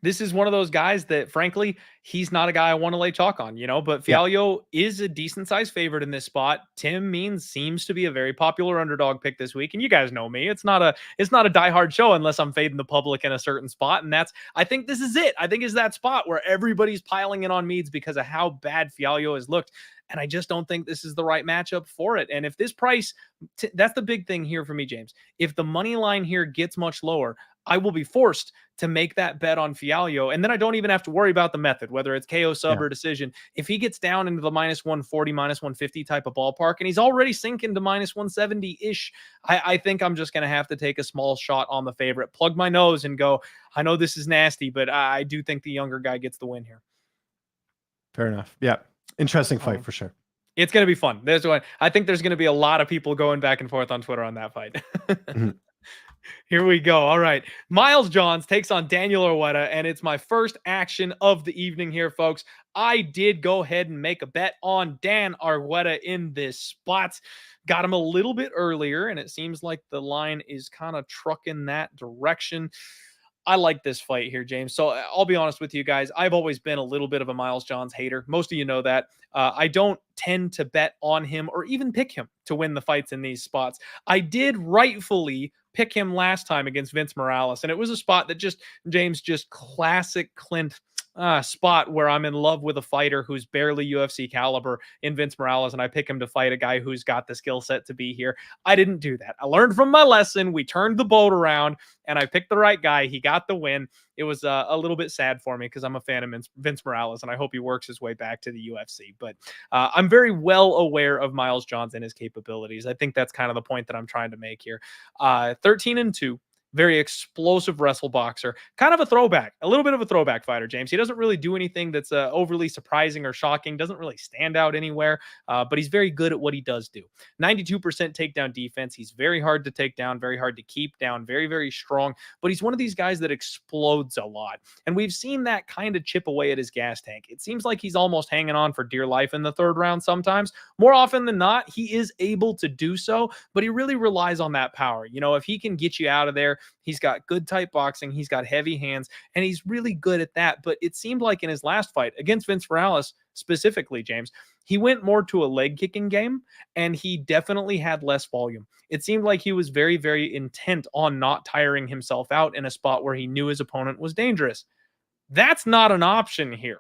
This is one of those guys that, frankly, he's not a guy I want to lay chalk on, but Fialho is a decent sized favorite in this spot. Tim Means seems to be a very popular underdog pick this week. And you guys know me. It's not a Die Hard show unless I'm fading the public in a certain spot. And I think this is it. I think it's that spot where everybody's piling in on Means because of how bad Fialho has looked. And I just don't think this is the right matchup for it. And if this price, that's the big thing here for me, James. If the money line here gets much lower, I will be forced to make that bet on Fialho. And then I don't even have to worry about the method, whether it's KO sub or decision. If he gets down into the minus 140, minus 150 type of ballpark, and he's already sinking to minus 170-ish, I think I'm just going to have to take a small shot on the favorite, plug my nose and go, I know this is nasty, but I do think the younger guy gets the win here. Fair enough. Yeah. Interesting fight for sure. It's going to be fun. I think there's going to be a lot of people going back and forth on Twitter on that fight. Here we go. All right. Miles Johns takes on Daniel Argueta, and it's my first action of the evening here, folks. I did go ahead and make a bet on Dan Argueta in this spot. Got him a little bit earlier, and it seems like the line is kind of trucking that direction. I like this fight here, James. So I'll be honest with you guys. I've always been a little bit of a Miles Johns hater. Most of you know that. I don't tend to bet on him or even pick him to win the fights in these spots. I did rightfully pick him last time against Vince Morales, and it was a spot that just classic Clint spot where I'm in love with a fighter who's barely UFC caliber in Vince Morales, and I pick him to fight a guy who's got the skill set to be here. I didn't do that. I learned from my lesson. We turned the boat around, and I picked the right guy. He got the win. It was a little bit sad for me because I'm a fan of Vince Morales, and I hope he works his way back to the UFC. But I'm very well aware of Miles Johns and his capabilities. I think that's kind of the point that I'm trying to make here. 13-2. Very explosive wrestle boxer, kind of a little bit of a throwback fighter, James. He doesn't really do anything that's overly surprising or shocking, doesn't really stand out anywhere, but he's very good at what he does do. 92% takedown defense. He's very hard to take down, very hard to keep down, very, very strong, but he's one of these guys that explodes a lot. And we've seen that kind of chip away at his gas tank. It seems like he's almost hanging on for dear life in the third round sometimes. More often than not, he is able to do so, but he really relies on that power. If he can get you out of there, he's got good type boxing, he's got heavy hands, and he's really good at that. But it seemed like in his last fight against Vince Morales, specifically, James, he went more to a leg kicking game, and he definitely had less volume. It seemed like he was very, very intent on not tiring himself out in a spot where he knew his opponent was dangerous. That's not an option here.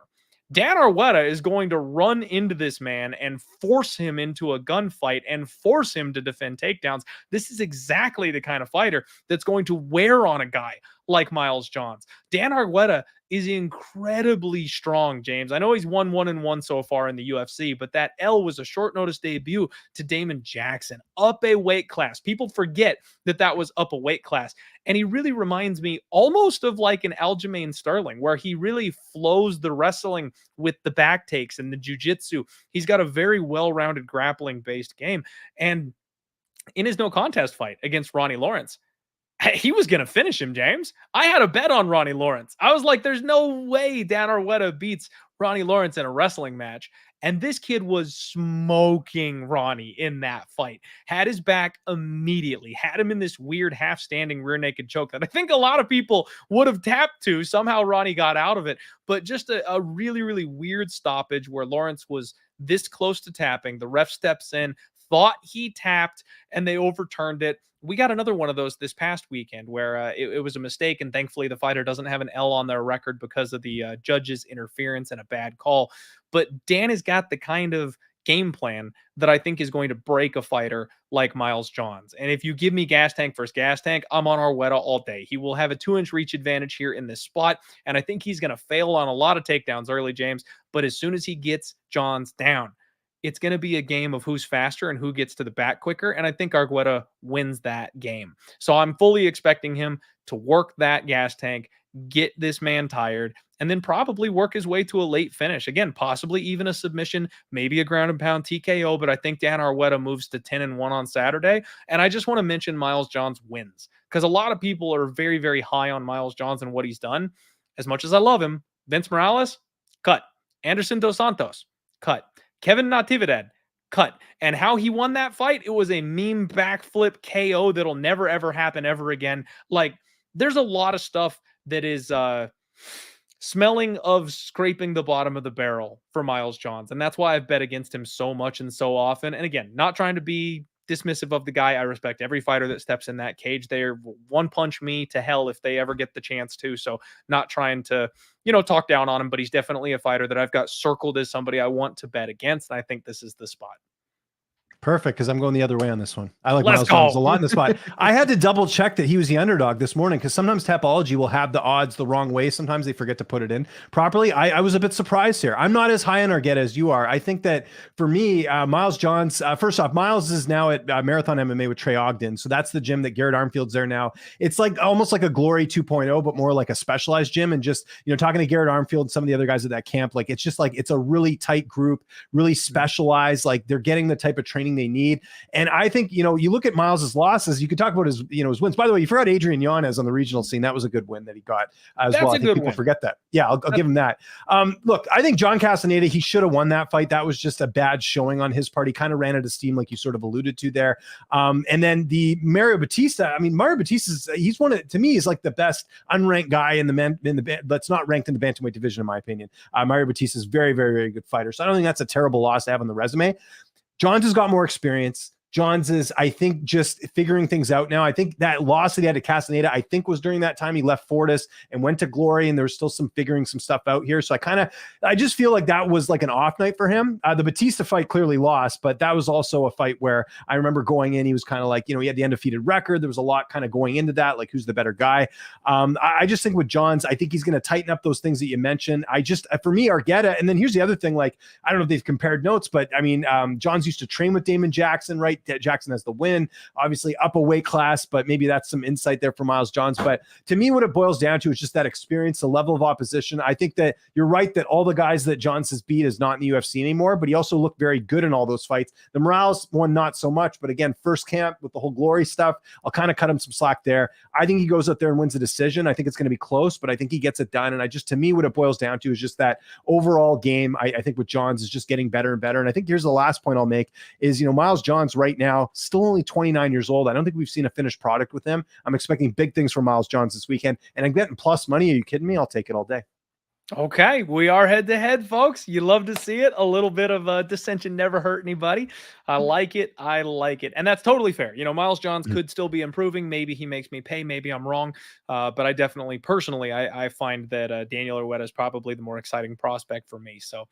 Dan Argueta is going to run into this man and force him into a gunfight and force him to defend takedowns. This is exactly the kind of fighter that's going to wear on a guy like Miles Johns. Dan Argueta is incredibly strong, James. I know he's won 1-1 so far in the UFC, but that L was a short notice debut to Damon Jackson, up a weight class. People forget that that was up a weight class. And he really reminds me almost of like an Aljamain Sterling, where he really flows the wrestling with the back takes and the jiu-jitsu. He's got a very well-rounded grappling-based game. And in his no contest fight against Ronnie Lawrence, he was going to finish him, James. I had a bet on Ronnie Lawrence. I was like, there's no way Dan Argueta beats Ronnie Lawrence in a wrestling match. And this kid was smoking Ronnie in that fight. Had his back immediately. Had him in this weird half-standing rear naked choke that I think a lot of people would have tapped to. Somehow Ronnie got out of it. But just a really, really weird stoppage where Lawrence was this close to tapping. The ref steps in, thought he tapped, and they overturned it. We got another one of those this past weekend where it was a mistake, and thankfully the fighter doesn't have an L on their record because of the judge's interference and a bad call. But Dan has got the kind of game plan that I think is going to break a fighter like Miles Johns. And if you give me gas tank versus gas tank, I'm on Argueta all day. He will have a 2-inch reach advantage here in this spot, and I think he's going to fail on a lot of takedowns early, James. But as soon as he gets Johns down, it's going to be a game of who's faster and who gets to the back quicker. And I think Argueta wins that game. So I'm fully expecting him to work that gas tank, get this man tired, and then probably work his way to a late finish. Again, possibly even a submission, maybe a ground and pound TKO, but I think Dan Argueta moves to 10-1 on Saturday. And I just want to mention Miles Johns wins because a lot of people are very, very high on Miles Johns and what he's done. As much as I love him, Vince Morales, cut. Anderson Dos Santos, cut. Kevin Natividad, cut. And how he won that fight, it was a meme backflip KO that'll never, ever happen ever again. Like, there's a lot of stuff that is smelling of scraping the bottom of the barrel for Miles Johns. And that's why I've bet against him so much and so often. And again, not trying to be dismissive of the guy. I respect every fighter that steps in that cage. They're one punch me to hell if they ever get the chance to. So not trying to, talk down on him, but he's definitely a fighter that I've got circled as somebody I want to bet against. And I think this is the spot. Perfect, because I'm going the other way on this one. I like Let's Miles go. Johns a lot in the spot. I had to double check that he was the underdog this morning because sometimes Tapology will have the odds the wrong way. Sometimes they forget to put it in properly. I was a bit surprised here. I'm not as high on Argueta as you are. I think that for me, Miles Johns, first off, Miles is now at Marathon MMA with Trey Ogden. So that's the gym that Garrett Armfield's there now. It's like almost like a Glory 2.0, but more like a specialized gym. And just, talking to Garrett Armfield and some of the other guys at that camp, like, it's just like, it's a really tight group, really specialized. Like, they're getting the type of training they need. And I think, you look at Miles's losses, you could talk about his, his wins. By the way, you forgot Adrian Yanez on the regional scene. That was a good win that he got as well. I think people forget that. Yeah, I'll give him that. Look, I think John Castaneda, he should have won that fight. That was just a bad showing on his part. He kind of ran out of steam, like you sort of alluded to there. And then the Mario Batista, Mario Batista, he's to me, is like the best unranked guy in the that's not ranked in the bantamweight division, in my opinion. Mario Batista is very, very, very good fighter. So I don't think that's a terrible loss to have on the resume. Johns has got more experience. Johns is, I think, just figuring things out now. I think that loss that he had to Castaneda, I think, was during that time he left Fortis and went to Glory, and there was still some figuring some stuff out here. So I just feel like that was like an off night for him. The Batista fight clearly lost, but that was also a fight where I remember going in, he was kind of like, he had the undefeated record. There was a lot kind of going into that, like who's the better guy. I just think with Johns, I think he's going to tighten up those things that you mentioned. For me, Argueta, and then here's the other thing, like, I don't know if they've compared notes, but Johns used to train with Damon Jackson, right? Jackson has the win, obviously up a weight class, but maybe that's some insight there for Miles Johns. But to me, what it boils down to is just that experience, the level of opposition. I think that you're right that all the guys that Johns has beat is not in the UFC anymore, but he also looked very good in all those fights. The Morales one, not so much, but again, first camp with the whole Glory stuff, I'll kind of cut him some slack there. I think he goes out there and wins a decision. I think it's going to be close, but I think he gets it done. And to me, what it boils down to is just that overall game. I think with Johns is just getting better and better. And I think here's the last point I'll make is, Miles Johns right now, still only 29 years old. I don't think we've seen a finished product with him. I'm expecting big things from Miles Johns this weekend, and I'm getting plus money. Are you kidding me? I'll take it all day. Okay, we are head to head, folks. You love to see it. A little bit of dissension never hurt anybody. I like it. And that's totally fair. Miles Johns could still be improving. Maybe he makes me pay. Maybe I'm wrong. But I definitely, personally, I find that Daniel Argueta is probably the more exciting prospect for me. So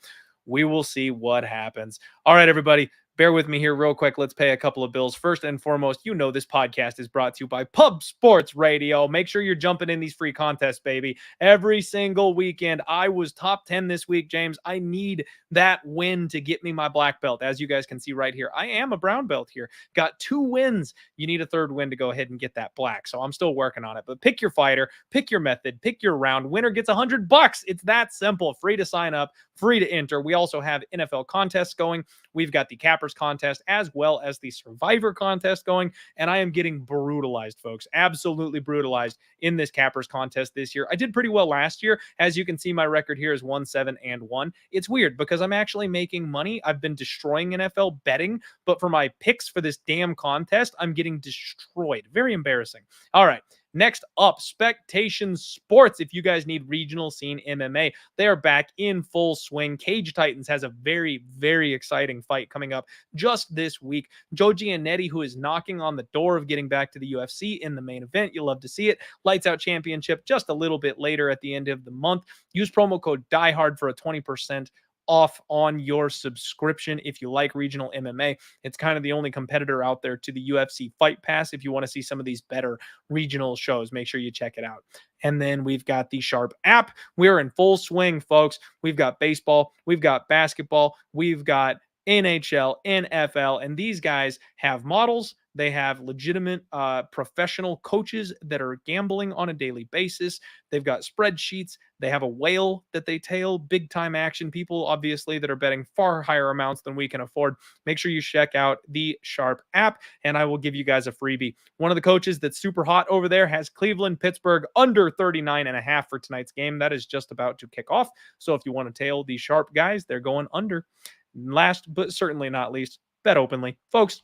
we will see what happens. All right, everybody. bear with me here real quick. Let's pay a couple of bills. First and foremost, this podcast is brought to you by Pub Sports Radio. Make sure you're jumping in these free contests, baby. Every single weekend. I was top 10 this week, James. I need that win to get me my black belt. As you guys can see right here, I am a brown belt here. Got 2 wins. You need a 3rd win to go ahead and get that black. So I'm still working on it. But pick your fighter, pick your method, pick your round. Winner gets $100. It's that simple. Free to sign up, free to enter. We also have NFL contests going. We've got the Cappers contest as well as the Survivor contest going. And I am getting brutalized, folks. Absolutely brutalized in this Cappers contest this year. I did pretty well last year. As you can see, my record here is 1-7-1. It's weird because I'm actually making money. I've been destroying NFL betting, but for my picks for this damn contest, I'm getting destroyed. Very embarrassing. All right. Next up, Spectation Sports. If you guys need regional scene MMA, they are back in full swing. Cage Titans has a very, very exciting fight coming up just this week. Joe Giannetti, who is knocking on the door of getting back to the UFC in the main event. You'll love to see it. Lights Out Championship just a little bit later at the end of the month. Use promo code Die Hard for a 20% off on your subscription if you like regional MMA. It's kind of the only competitor out there to the UFC Fight Pass. If you want to see some of these better regional shows, make sure you check it out. And then we've got the Sharp app. We're in full swing, folks. We've got baseball, we've got basketball, we've got NHL, NFL, and these guys have models. They have legitimate professional coaches that are gambling on a daily basis. They've got spreadsheets. They have a whale that they tail, big time action people, obviously, that are betting far higher amounts than we can afford. Make sure you check out the Sharp app, and I will give you guys a freebie. One of the coaches that's super hot over there has Cleveland, Pittsburgh under 39.5 for tonight's game. That is just about to kick off. So if you want to tail the Sharp guys, they're going under. Last, but certainly not least, bet openly. Folks,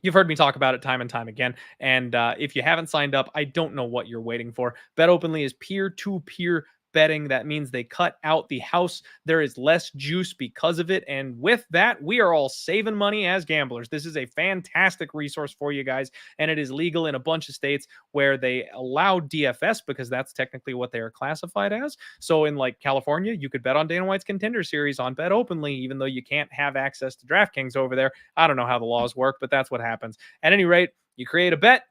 you've heard me talk about it time and time again. And if you haven't signed up, I don't know what you're waiting for. Bet openly is peer-to-peer betting. That means they cut out the house. There is less juice because of it. And with that, we are all saving money as gamblers. This is a fantastic resource for you guys. And it is legal in a bunch of states where they allow DFS because that's technically what they are classified as. So in like California, you could bet on Dana White's Contender Series on Bet Openly, even though you can't have access to DraftKings over there. I don't know how the laws work, but that's what happens. At any rate, you create a bet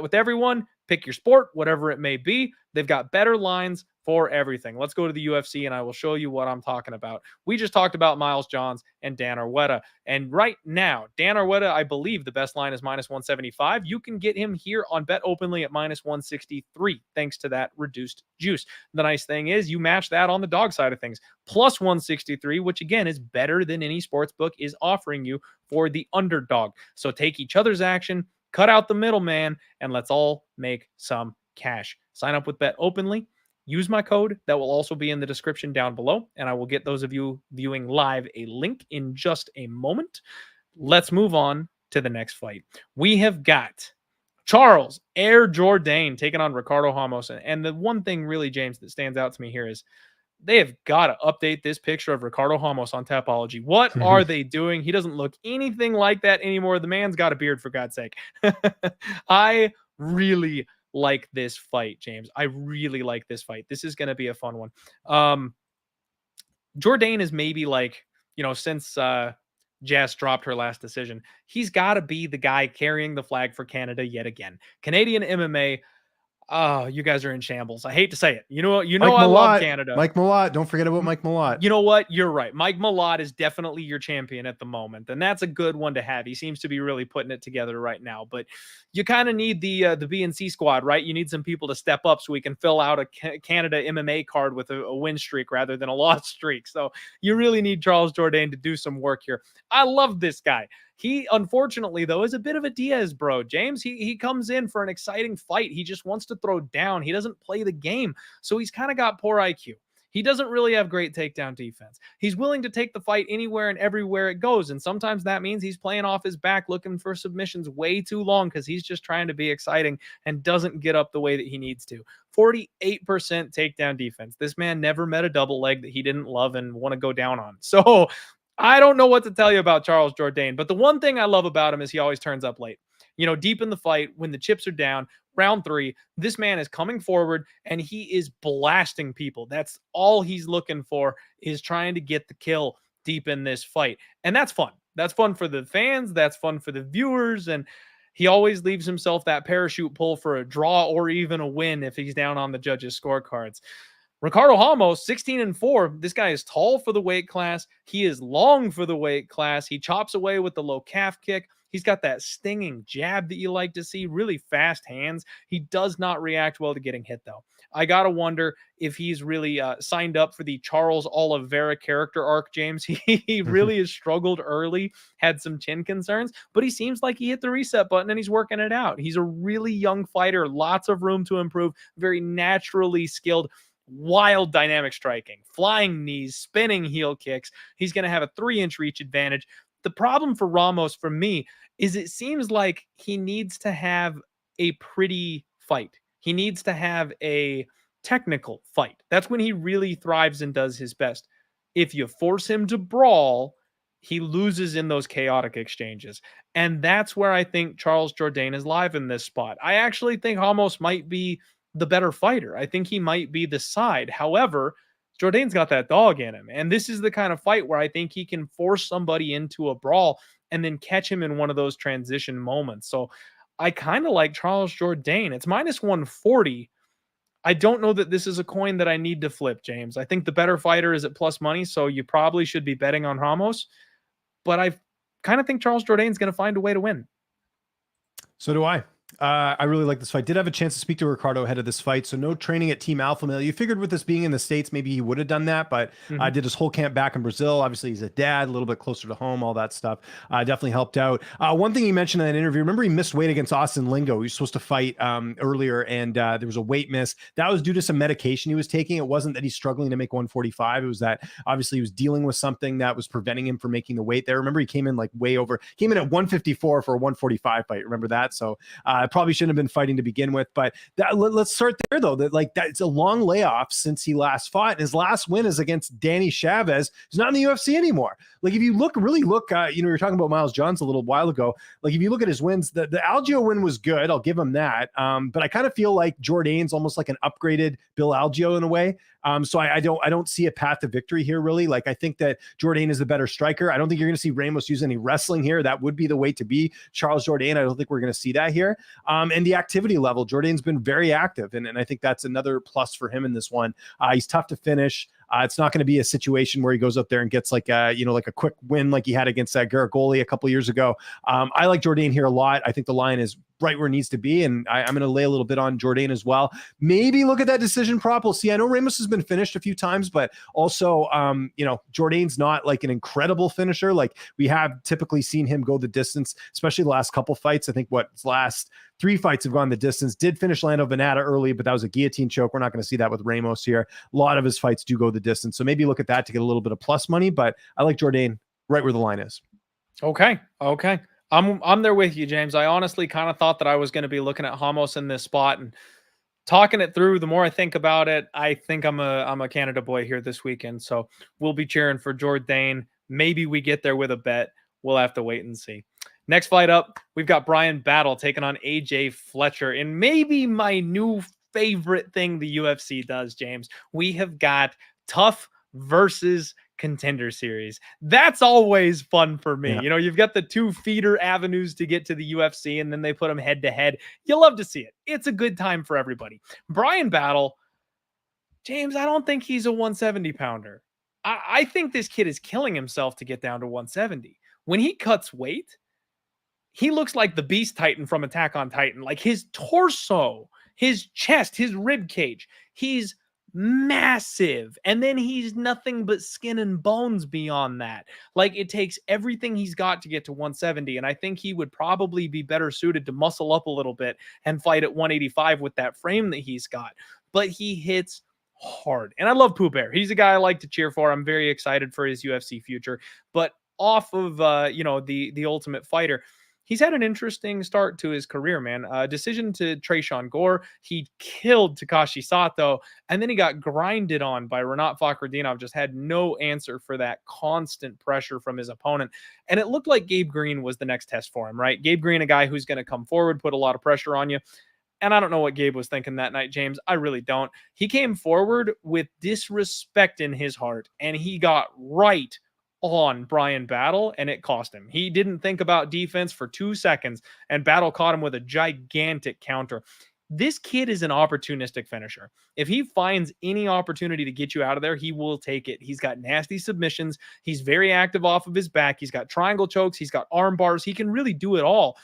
with everyone, pick your sport, whatever it may be. They've got better lines for everything. Let's go to the UFC and I will show you what I'm talking about. We just talked about Miles Johns and Dan Argueta. And right now, Dan Argueta, I believe the best line is -175. You can get him here on Bet Openly at -163, thanks to that reduced juice. The nice thing is you match that on the dog side of things, +163, which again is better than any sports book is offering you for the underdog. So take each other's action, cut out the middleman, and let's all make some cash. Sign up with Bet Openly. Use my code that will also be in the description down below, and I will get those of you viewing live a link in just a moment. Let's move on to the next fight. We have got Charles Jourdain taking on Ricardo Ramos. And the one thing really, James, that stands out to me here is they have got to update this picture of Ricardo Ramos on Tapology. What are they doing? He doesn't look anything like that anymore. The man's got a beard, for God's sake. I really like this fight, James. I really like this fight. This is going to be a fun one. Jourdain is maybe like, since Jess dropped her last decision, he's got to be the guy carrying the flag for Canada yet again. Canadian MMA. Oh, you guys are in shambles. I hate to say it. I love Canada. Mike Malott. Don't forget about Mike Malott. You know what? You're right. Mike Malott is definitely your champion at the moment, and that's a good one to have. He seems to be really putting it together right now. But you kind of need the BNC squad, right? You need some people to step up so we can fill out a Canada MMA card with a win streak rather than a loss streak. So you really need Charles Jourdain to do some work here. I love this guy. He, unfortunately, though, is a bit of a Diaz bro, James. He comes in for an exciting fight. He just wants to throw down. He doesn't play the game. So he's kind of got poor IQ. He doesn't really have great takedown defense. He's willing to take the fight anywhere and everywhere it goes. And sometimes that means he's playing off his back, looking for submissions way too long because he's just trying to be exciting and doesn't get up the way that he needs to. 48% takedown defense. This man never met a double leg that he didn't love and want to go down on. So I don't know what to tell you about Charles Jourdain, but the one thing I love about him is he always turns up late. Deep in the fight, when the chips are down, round 3, this man is coming forward and he is blasting people. That's all he's looking for, is trying to get the kill deep in this fight. And that's fun. That's fun for the fans. That's fun for the viewers. And he always leaves himself that parachute pull for a draw or even a win if he's down on the judges' scorecards. Ricardo Ramos, 16-4. This guy is tall for the weight class. He is long for the weight class. He chops away with the low calf kick. He's got that stinging jab that you like to see, really fast hands. He does not react well to getting hit, though. I got to wonder if he's really signed up for the Charles Oliveira character arc, James. He really has struggled early, had some chin concerns, but he seems like he hit the reset button and he's working it out. He's a really young fighter, lots of room to improve, very naturally skilled, wild dynamic striking, flying knees, spinning heel kicks. He's going to have a 3-inch reach advantage. The problem for Ramos, for me, is it seems like he needs to have a pretty fight. He needs to have a technical fight. That's when he really thrives and does his best. If you force him to brawl, he loses in those chaotic exchanges. And that's where I think Charles Jourdain is live in this spot. I actually think Ramos might be the better fighter. I think he might be the side. However, Jourdain's got that dog in him. And this is the kind of fight where I think he can force somebody into a brawl and then catch him in one of those transition moments. So I kind of like Charles Jourdain. It's minus 140. I don't know that this is a coin that I need to flip, James. I think the better fighter is at plus money, so you probably should be betting on Ramos. But I kind of think Charles Jourdain's going to find a way to win. So do I. I really like this fight. Did have a chance to speak to Ricardo ahead of this fight. So no training at Team Alpha Male. You figured with this being in the States, maybe he would have done that, but did his whole camp back in Brazil. Obviously, he's a dad, a little bit closer to home, all that stuff. Definitely helped out. One thing he mentioned in that interview, remember he missed weight against Austin Lingo. He was supposed to fight earlier, and there was a weight miss. That was due to some medication he was taking. It wasn't that he's struggling to make 145. It was that obviously he was dealing with something that was preventing him from making the weight there. Remember, he came in like way over, came in at 154 for a 145 fight. Remember that? So probably shouldn't have been fighting to begin with, but let's start there though. It's a long layoff since he last fought, and his last win is against Danny Chavez, who's not in the UFC anymore. Like if you really look, you know, you're talking about Miles Johns a little while ago. Like if you look at his wins, the Algio win was good. I'll give him that. But I kind of feel like Jourdain's almost like an upgraded Bill Algio in a way. So I don't see a path to victory here, really. Like I think that Jourdain is the better striker. I don't think you're going to see Ramos use any wrestling here. That would be the way to be Charles Jourdain. I don't think we're going to see that here. And the activity level, Jourdain's been very active, and I think that's another plus for him in this one. He's tough to finish. It's not going to be a situation where he goes up there and gets like a quick win like he had against that Goldy a couple years ago. I like Jourdain here a lot. I think the line is right where it needs to be, and I'm going to lay a little bit on Jourdain as well. Maybe look at that decision prop. We'll see. I know Ramos has been finished a few times, but also, Jourdain's not like an incredible finisher. Like we have typically seen him go the distance, especially the last couple fights. I think his last 3 fights have gone the distance. Did finish Lando Venata early, but that was a guillotine choke. We're not going to see that with Ramos here. A lot of his fights do go the distance. So maybe look at that to get a little bit of plus money, but I like Jourdain right where the line is. Okay. I'm there with you, James. I honestly kind of thought that I was going to be looking at Ramos in this spot, and talking it through, the more I think about it, I think I'm a Canada boy here this weekend. So we'll be cheering for Jourdain. Maybe we get there with a bet. We'll have to wait and see. Next fight up, we've got Bryan Battle taking on AJ Fletcher. And maybe my new favorite thing the UFC does, James. We have got tough versus contender series. That's always fun for me. Yeah. You know, you've got the 2 feeder avenues to get to the UFC, and then they put them head to head. You love to see it. It's a good time for everybody. Bryan Battle, James, I don't think he's a 170 pounder. I think this kid is killing himself to get down to 170. When he cuts weight, he looks like the Beast Titan from Attack on Titan. Like his torso, his chest, his rib cage, he's massive, and then he's nothing but skin and bones beyond that. Like it takes everything he's got to get to 170, and I think he would probably be better suited to muscle up a little bit and fight at 185 with that frame that he's got. But he hits hard, and I love Pooh Bear. He's a guy I like to cheer for. I'm very excited for his UFC future. But off of the Ultimate Fighter, he's had an interesting start to his career, man. Decision to Tresean Gore. He killed Takashi Sato, and then he got grinded on by Rinat Fakhretdinov. Just had no answer for that constant pressure from his opponent. And it looked like Gabe Green was the next test for him, right? Gabe Green, a guy who's going to come forward, put a lot of pressure on you. And I don't know what Gabe was thinking that night, James. I really don't. He came forward with disrespect in his heart, and he got right on Bryan Battle, and it cost him. He didn't think about defense for 2 seconds, and Battle caught him with a gigantic counter. This kid is an opportunistic finisher. If he finds any opportunity to get you out of there, he will take it. He's got nasty submissions. He's very active off of his back. He's got triangle chokes. He's got arm bars. He can really do it all.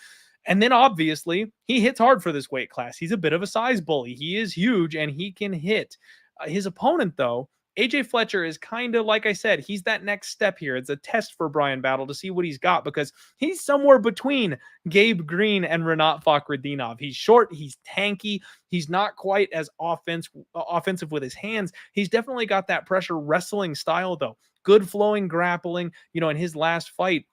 And then obviously, he hits hard for this weight class. He's a bit of a size bully. He is huge and he can hit. His opponent, though, AJ Fletcher, is kind of, like I said, he's that next step here. It's a test for Bryan Battle to see what he's got, because he's somewhere between Gabe Green and Rinat Fakhretdinov. He's short, he's tanky, he's not quite as offensive with his hands. He's definitely got that pressure wrestling style, though. Good flowing grappling. In his last fight,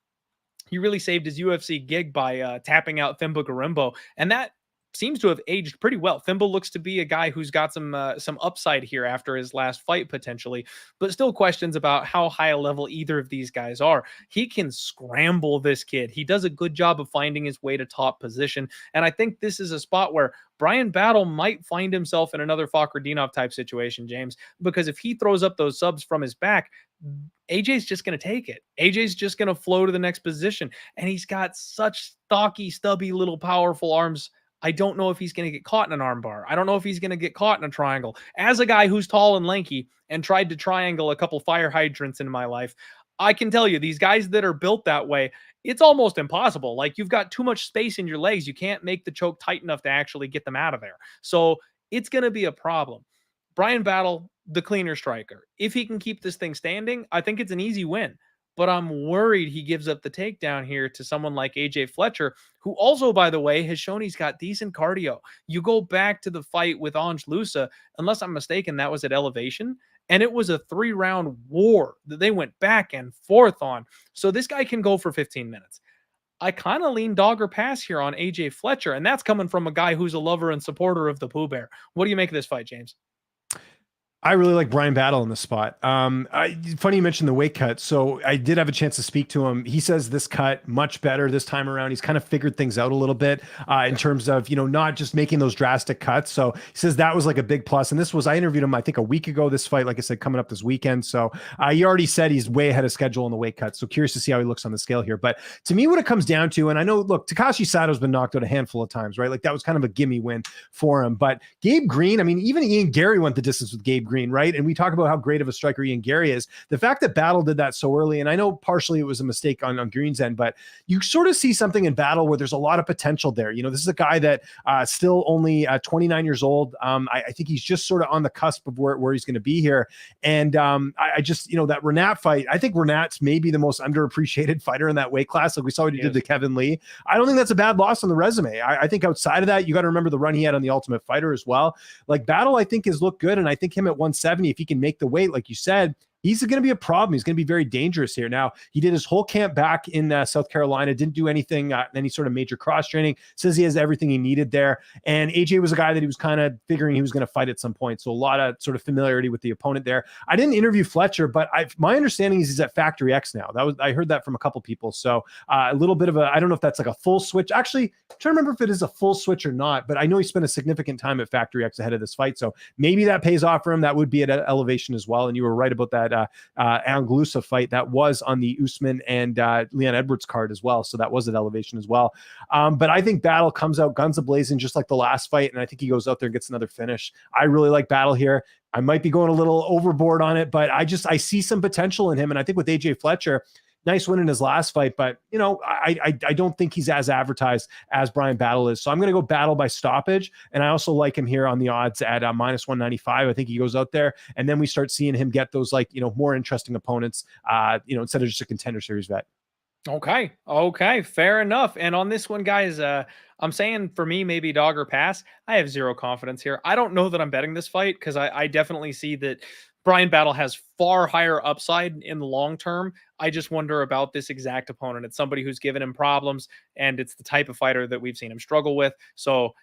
he really saved his UFC gig by tapping out Thimba Garimbo, and that seems to have aged pretty well. Thimba looks to be a guy who's got some upside here after his last fight potentially, but still questions about how high a level either of these guys are. He can scramble, this kid. He does a good job of finding his way to top position, and I think this is a spot where Bryan Battle might find himself in another Fakhretdinov type situation, James, because if he throws up those subs from his back, AJ's just going to take it. AJ's just going to flow to the next position, and he's got such stocky, stubby, little powerful arms. I don't know if he's going to get caught in an armbar. I don't know if he's going to get caught in a triangle. As a guy who's tall and lanky and tried to triangle a couple fire hydrants in my life, I can tell you, these guys that are built that way, it's almost impossible. Like, you've got too much space in your legs. You can't make the choke tight enough to actually get them out of there. So it's going to be a problem. Bryan Battle, the cleaner striker. If he can keep this thing standing, I think it's an easy win. But I'm worried he gives up the takedown here to someone like AJ Fletcher, who also, by the way, has shown he's got decent cardio. You go back to the fight with Ange Lusa, unless I'm mistaken, that was at Elevation, and it was a 3-round war that they went back and forth on. So this guy can go for 15 minutes. I kind of lean dog or pass here on AJ Fletcher, and that's coming from a guy who's a lover and supporter of the Pooh Bear. What do you make of this fight, James? I really like Bryan Battle in this spot. Funny you mentioned the weight cut. So I did have a chance to speak to him. He says this cut much better this time around. He's kind of figured things out a little bit in terms of, not just making those drastic cuts. So he says that was like a big plus. And I interviewed him, I think, a week ago, this fight, like I said, coming up this weekend. So he already said he's way ahead of schedule in the weight cut. So curious to see how he looks on the scale here. But to me, what it comes down to, and I know, look, Takashi Sato's been knocked out a handful of times, right? Like, that was kind of a gimme win for him. But Gabe Green, I mean, even Ian Gary went the distance with Gabe Green, right? And we talk about how great of a striker Ian Gary is. The fact that Battle did that so early, and I know partially it was a mistake on Green's end, but you sort of see something in Battle where there's a lot of potential there. This is a guy that still only 29 years old. I think he's just sort of on the cusp of where he's going to be here. And I just, that Rinat fight, I think Rinat's maybe the most underappreciated fighter in that weight class. Like we saw what he did to Kevin Lee. I don't think that's a bad loss on the resume. I think outside of that, you got to remember the run he had on the Ultimate Fighter as well. Like, Battle, I think, has looked good. And I think him at 170, if he can make the weight, like you said, he's going to be a problem. He's going to be very dangerous here. Now, he did his whole camp back in South Carolina, didn't do anything, any sort of major cross training, says he has everything he needed there. And AJ was a guy that he was kind of figuring he was going to fight at some point. So a lot of sort of familiarity with the opponent there. I didn't interview Fletcher, but my understanding is he's at Factory X now. I heard that from a couple people. So a little bit of I don't know if that's like a full switch. Actually, I'm trying to remember if it is a full switch or not, but I know he spent a significant time at Factory X ahead of this fight. So maybe that pays off for him. That would be at Elevation as well. And you were right about that Anglusa fight that was on the Usman and Leon Edwards card as well. So that was at Elevation as well. But I think Battle comes out guns a-blazing just like the last fight, and I think he goes out there and gets another finish. I really like Battle here. I might be going a little overboard on it, but I see some potential in him. And I think with AJ Fletcher, nice win in his last fight, but I don't think he's as advertised as Bryan Battle is. So I'm going to go Battle by stoppage. And I also like him here on the odds at minus 195. I think he goes out there and then we start seeing him get those more interesting opponents, instead of just a Contender Series vet. Okay. Fair enough. And on this one, guys, I'm saying for me, maybe dog or pass. I have zero confidence here. I don't know that I'm betting this fight because I definitely see that Bryan Battle has far higher upside in the long term. I just wonder about this exact opponent. It's somebody who's given him problems, and it's the type of fighter that we've seen him struggle with. So,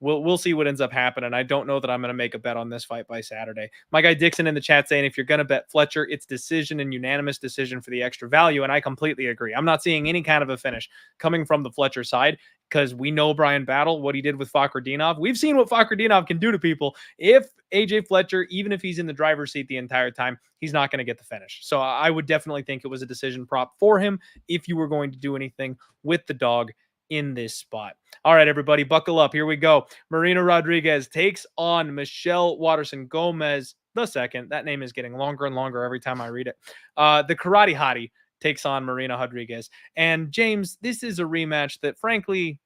we'll see what ends up happening. I don't know that I'm going to make a bet on this fight by Saturday. My guy Dixon in the chat saying, if you're going to bet Fletcher, it's decision and unanimous decision for the extra value. And I completely agree. I'm not seeing any kind of a finish coming from the Fletcher side. because we know Bryan Battle, what he did with Fakhretdinov. We've seen what Fakhretdinov can do to people. If AJ Fletcher, even if he's in the driver's seat the entire time, he's not going to get the finish. So I would definitely think it was a decision prop for him if you were going to do anything with the dog in this spot. All right, everybody, buckle up. Here we go. Marina Rodriguez takes on Michelle Waterson-Gomez the second. That name is getting longer and longer every time I read it. The karate hottie takes on Marina Rodriguez. And James, this is a rematch that, frankly,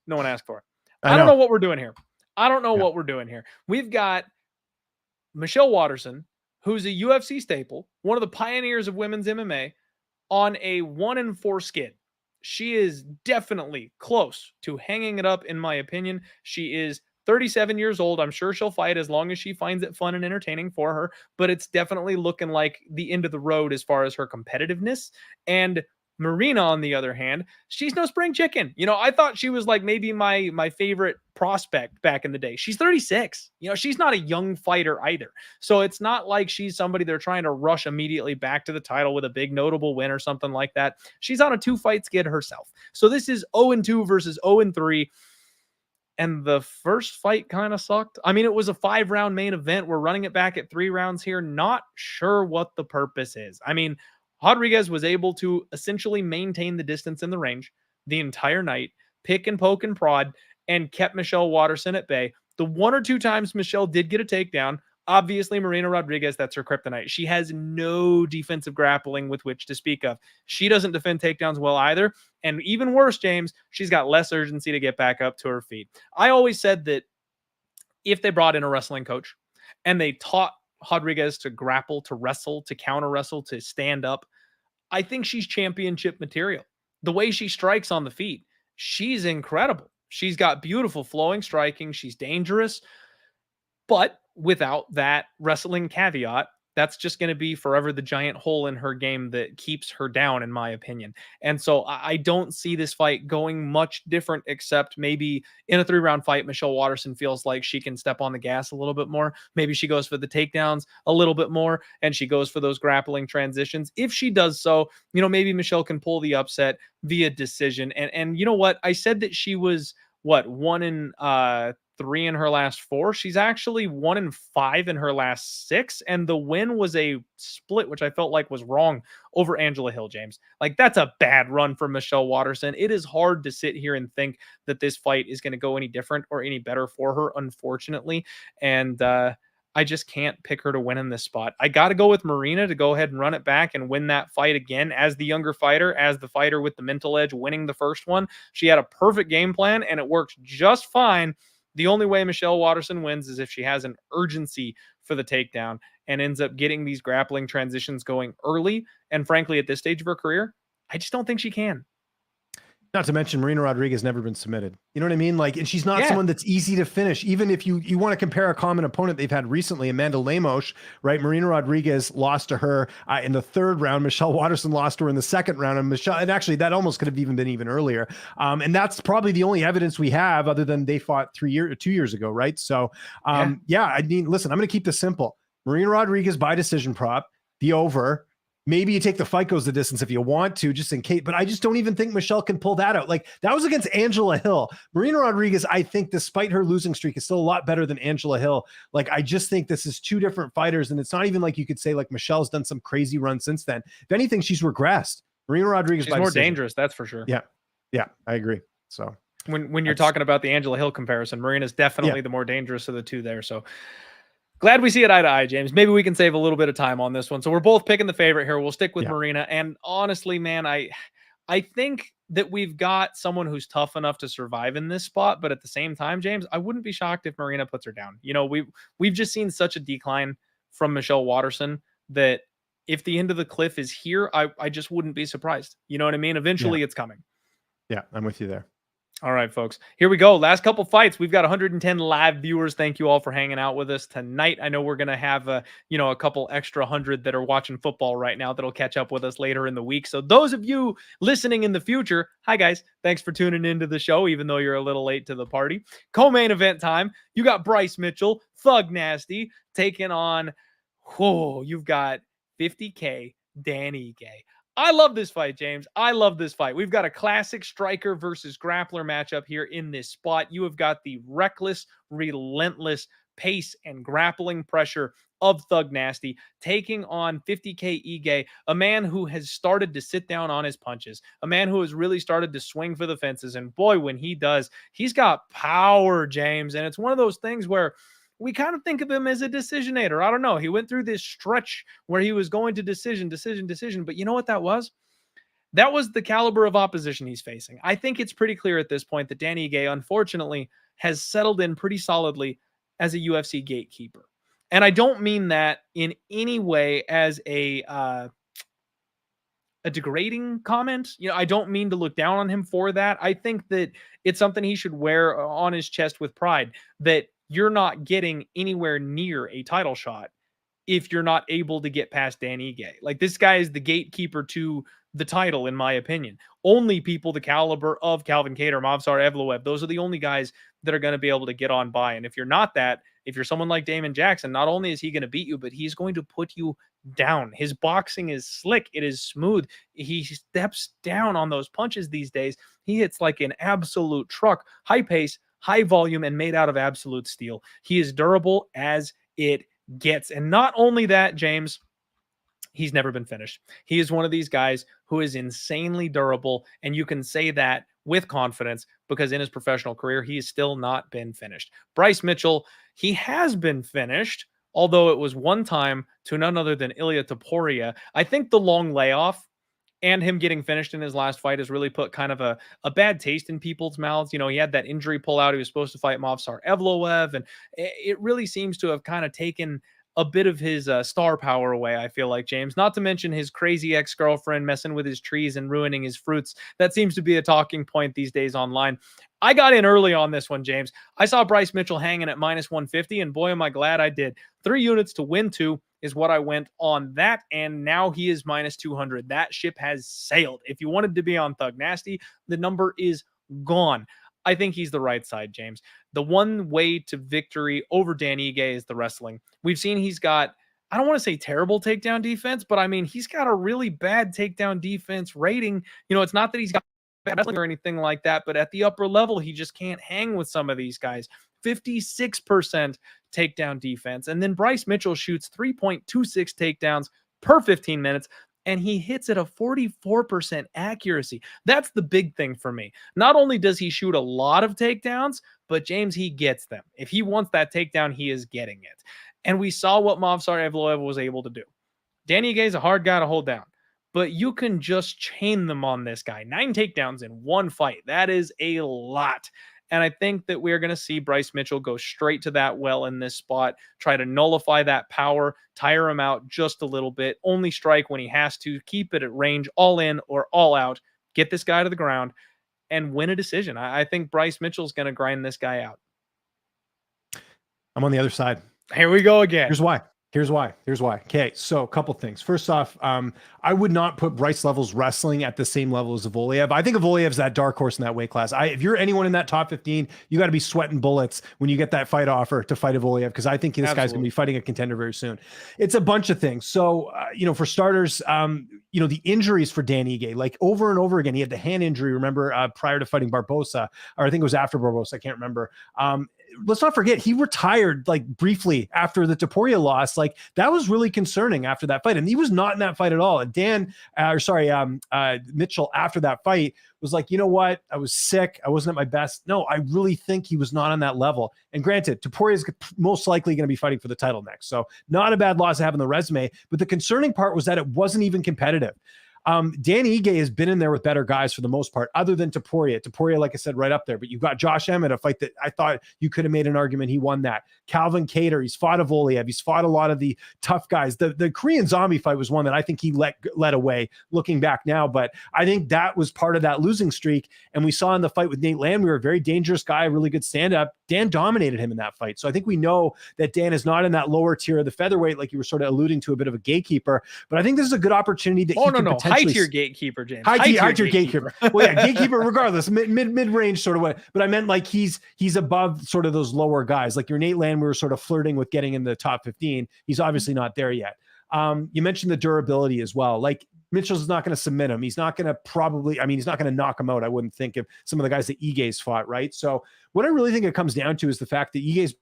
no one asked for. I don't know what we're doing here. I don't know what we're doing here. We've got Michelle Waterson, who's a UFC staple, one of the pioneers of women's MMA, on a 1-4 skid. She is definitely close to hanging it up, in my opinion. She is 37 years old. I'm sure she'll fight as long as she finds it fun and entertaining for her, but it's definitely looking like the end of the road as far as her competitiveness. And Marina, on the other hand, she's no spring chicken. You know, I thought she was like maybe my favorite prospect back in the day. She's 36. You know, she's not a young fighter either. So it's not like she's somebody they're trying to rush immediately back to the title with a big notable win or something like that. She's on a 2-fight skid herself. So this is 0-2 versus 0-3. And the first fight kind of sucked. I mean, it was a 5-round main event. We're running it back at 3 rounds here. Not sure what the purpose is. I mean, Rodriguez was able to essentially maintain the distance in the range the entire night, pick and poke and prod, and kept Michelle Waterson at bay. The 1 or 2 times Michelle did get a takedown, obviously Marina Rodriguez, that's her kryptonite. She has no defensive grappling with which to speak of. She doesn't defend takedowns well either. And even worse, James, she's got less urgency to get back up to her feet. I always said that if they brought in a wrestling coach and they taught Rodriguez to grapple, to wrestle, to counter wrestle, to stand up, I think she's championship material. The way she strikes on the feet, she's incredible. She's got beautiful flowing striking. She's dangerous, but without that wrestling caveat, that's just going to be forever the giant hole in her game that keeps her down, in my opinion. And so I don't see this fight going much different, except maybe in a 3-round fight, Michelle Waterson feels like she can step on the gas a little bit more. Maybe she goes for the takedowns a little bit more, and she goes for those grappling transitions. If she does so, you know, maybe Michelle can pull the upset via decision. And you know what? I said that she was, 1-3 in her last 4. She's actually 1-5 in her last 6. And the win was a split, which I felt like was wrong, over Angela Hill, James. Like, that's a bad run for Michelle Waterson. It is hard to sit here and think that this fight is going to go any different or any better for her, unfortunately. And I just can't pick her to win in this spot. I got to go with Marina to go ahead and run it back and win that fight again as the younger fighter, as the fighter with the mental edge, winning the first one. She had a perfect game plan and it worked just fine. The only way Michelle Waterson wins is if she has an urgency for the takedown and ends up getting these grappling transitions going early. And frankly, at this stage of her career, I just don't think she can. Not to mention Marina Rodriguez never been submitted. You know what I mean? Like, and she's not someone that's easy to finish. Even if you want to compare a common opponent they've had recently, Amanda Lemos, right? Marina Rodriguez lost to her in the 3rd round. Michelle Waterson lost to her in the 2nd round. And actually that almost could have even been even earlier. And that's probably the only evidence we have other than they fought 2 years ago. Right. So I mean, listen, I'm going to keep this simple. Marina Rodriguez by decision prop, the over. Maybe you take the fight goes the distance if you want to, just in case. But I just don't even think Michelle can pull that out. Like, that was against Angela Hill. Marina Rodriguez, I think, despite her losing streak, is still a lot better than Angela Hill. Like, I just think this is 2 different fighters. And it's not even like you could say, like, Michelle's done some crazy run since then. If anything, she's regressed. Marina Rodriguez is more dangerous, that's for sure. Yeah. Yeah, I agree. So when you're talking about the Angela Hill comparison, Marina's definitely the more dangerous of the 2 there. So glad we see it eye to eye, James. Maybe we can save a little bit of time on this one. So we're both picking the favorite here. We'll stick with Marina. And honestly, man, I think that we've got someone who's tough enough to survive in this spot. But at the same time, James, I wouldn't be shocked if Marina puts her down. You know, we've just seen such a decline from Michelle Waterson that if the end of the cliff is here, I just wouldn't be surprised. You know what I mean? Eventually it's coming. Yeah, I'm with you there. All right, folks, here we go. Last couple fights. We've got 110 live viewers. Thank you all for hanging out with us tonight. I know we're going to have a couple extra 100 that are watching football right now that'll catch up with us later in the week. So those of you listening in the future, hi guys. Thanks for tuning into the show, even though you're a little late to the party. Co-main event time. You got Bryce Mitchell, Thug Nasty, taking on, you've got 50K Dan Ige. I love this fight, James. I love this fight. We've got a classic striker versus grappler matchup here in this spot. You have got the reckless, relentless pace and grappling pressure of Thug Nasty taking on 50K Ige, a man who has started to sit down on his punches, a man who has really started to swing for the fences. And boy, when he does, he's got power, James. And it's one of those things where we kind of think of him as a decisionator. I don't know. He went through this stretch where he was going to decision. But you know what that was? That was the caliber of opposition he's facing. I think it's pretty clear at this point that Dan Ige, unfortunately, has settled in pretty solidly as a UFC gatekeeper. And I don't mean that in any way as a degrading comment. You know, I don't mean to look down on him for that. I think that it's something he should wear on his chest with pride, that you're not getting anywhere near a title shot if you're not able to get past Dan Ige. Like, this guy is the gatekeeper to the title, in my opinion. Only people the caliber of Calvin Kattar, Movsar Evloev, those are the only guys that are going to be able to get on by. And if you're not that, if you're someone like Damon Jackson, not only is he going to beat you, but he's going to put you down. His boxing is slick. It is smooth. He steps down on those punches these days. He hits like an absolute truck, high pace, high volume, and made out of absolute steel. He is durable as it gets. And not only that, James, he's never been finished. He is one of these guys who is insanely durable, and you can say that with confidence because in his professional career, he has still not been finished. Bryce Mitchell, he has been finished, although it was one time to none other than Ilia Topuria. I think the long layoff and him getting finished in his last fight has really put kind of a bad taste in people's mouths. You know, he had that injury pullout. He was supposed to fight Movsar Evloev, and it really seems to have kind of taken a bit of his star power away, I feel like, James. Not to mention his crazy ex-girlfriend messing with his trees and ruining his fruits. That seems to be a talking point these days online. I got in early on this one, James. I saw Bryce Mitchell hanging at minus 150, and boy, am I glad I did. 3 units to win 2 is what I went on that, and now he is minus 200. That ship has sailed. If you wanted to be on Thug Nasty, the number is gone. I think he's the right side, James. The one way to victory over Dan Ige is the wrestling. We've seen he's got, I don't want to say terrible takedown defense, but I mean, he's got a really bad takedown defense rating. You know, it's not that he's got bad wrestling or anything like that, but at the upper level, he just can't hang with some of these guys. 56% takedown defense. And then Bryce Mitchell shoots 3.26 takedowns per 15 minutes. And he hits at a 44% accuracy. That's the big thing for me. Not only does he shoot a lot of takedowns, but James, he gets them. If he wants that takedown, he is getting it. And we saw what Movsar Evloev was able to do. Dan Ige is a hard guy to hold down, but you can just chain them on this guy. 9 takedowns in one fight. That is a lot. And I think that we're going to see Bryce Mitchell go straight to that well in this spot, try to nullify that power, tire him out just a little bit, only strike when he has to, keep it at range, all in or all out, get this guy to the ground, and win a decision. I think Bryce Mitchell's going to grind this guy out. I'm on the other side. Here we go again. Here's why. Okay, so a couple things. First off, I would not put Bryce Level's wrestling at the same level as Evloev. I think Evloev's that dark horse in that weight class. If you're anyone in that top 15, you got to be sweating bullets when you get that fight offer to fight Evloev, because I think this guy's going to be fighting a contender very soon. It's a bunch of things. So, for starters, the injuries for Dan Ige, like over and over again, he had the hand injury, remember, prior to fighting Barbosa, or I think it was after Barbosa, I can't remember. Let's not forget, he retired like briefly after the Topuria loss. Like, that was really concerning after that fight. And he was not in that fight at all. And Mitchell after that fight was like, you know what? I was sick. I wasn't at my best. No, I really think he was not on that level. And granted, Topuria is most likely going to be fighting for the title next. So not a bad loss to have in the resume. But the concerning part was that it wasn't even competitive. Dan Ige has been in there with better guys for the most part, other than Topuria. Topuria, like I said, right up there. But you've got Josh Emmett, a fight that I thought you could have made an argument he won that. Calvin Kattar, he's fought Evloev. He's fought a lot of the tough guys. The Korean Zombie fight was one that I think he let away looking back now. But I think that was part of that losing streak. And we saw in the fight with Nate Landwehr, a very dangerous guy, a really good stand-up. Dan dominated him in that fight. So I think we know that Dan is not in that lower tier of the featherweight, like you were sort of alluding to, a bit of a gatekeeper. But I think this is a good opportunity that high tier gatekeeper, James. High tier gatekeeper. Well, yeah, gatekeeper regardless, mid range sort of way. But I meant like he's above sort of those lower guys. Like your Nate Landwehr sort of flirting with getting in the top 15. He's obviously not there yet. You mentioned the durability as well. Like, Mitchell's not going to submit him. He's not going to probably, I mean, he's not going to knock him out. I wouldn't think, of some of the guys that Ige's fought, right? So what I really think it comes down to is the fact that Ige's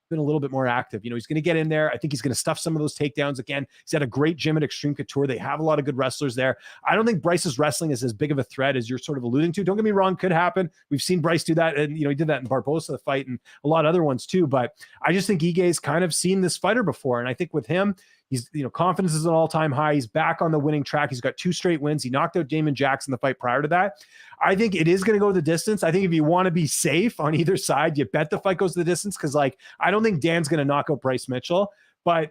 been a little bit more active. You know, he's going to get in there. I think he's going to stuff some of those takedowns again. He's had a great gym at Extreme Couture. They have a lot of good wrestlers there. I don't think Bryce's wrestling is as big of a threat as you're sort of alluding to. Don't get me wrong, could happen. We've seen Bryce do that, and he did that in Barbosa the fight and a lot of other ones too. But I just think Ige's kind of seen this fighter before, and I think with him, he's, confidence is an all-time high. He's back on the winning track. He's got 2 straight wins. He knocked out Damon Jackson the fight prior to that. I think it is going to go the distance. I think if you want to be safe on either side, you bet the fight goes the distance, because I don't think Dan's going to knock out Bryce Mitchell. And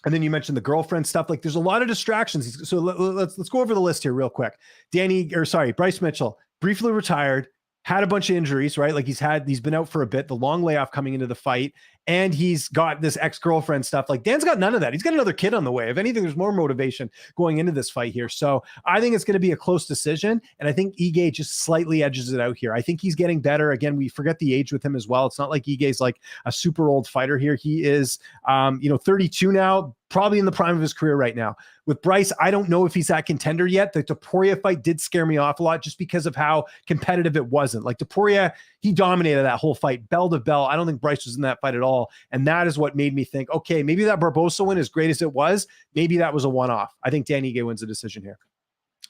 then you mentioned the girlfriend stuff. There's a lot of distractions. So let's go over the list here real quick. Bryce Mitchell, briefly retired, had a bunch of injuries, right? He's been out for a bit, the long layoff coming into the fight, and he's got this ex-girlfriend stuff. Dan's got none of that. He's got another kid on the way. If anything, there's more motivation going into this fight here. So I think it's going to be a close decision, and I think Ige just slightly edges it out here. I think he's getting better. Again, we forget the age with him as well. It's not like Ige's a super old fighter here. He is, 32 now, probably in the prime of his career right now. With Bryce, I don't know if he's that contender yet. The Topuria fight did scare me off a lot just because of how competitive it wasn't. Topuria, he dominated that whole fight, bell to bell. I don't think Bryce was in that fight at all. And that is what made me think, okay, maybe that Barbosa win, as great as it was, maybe that was a one-off. I think Dan Ige wins the decision here.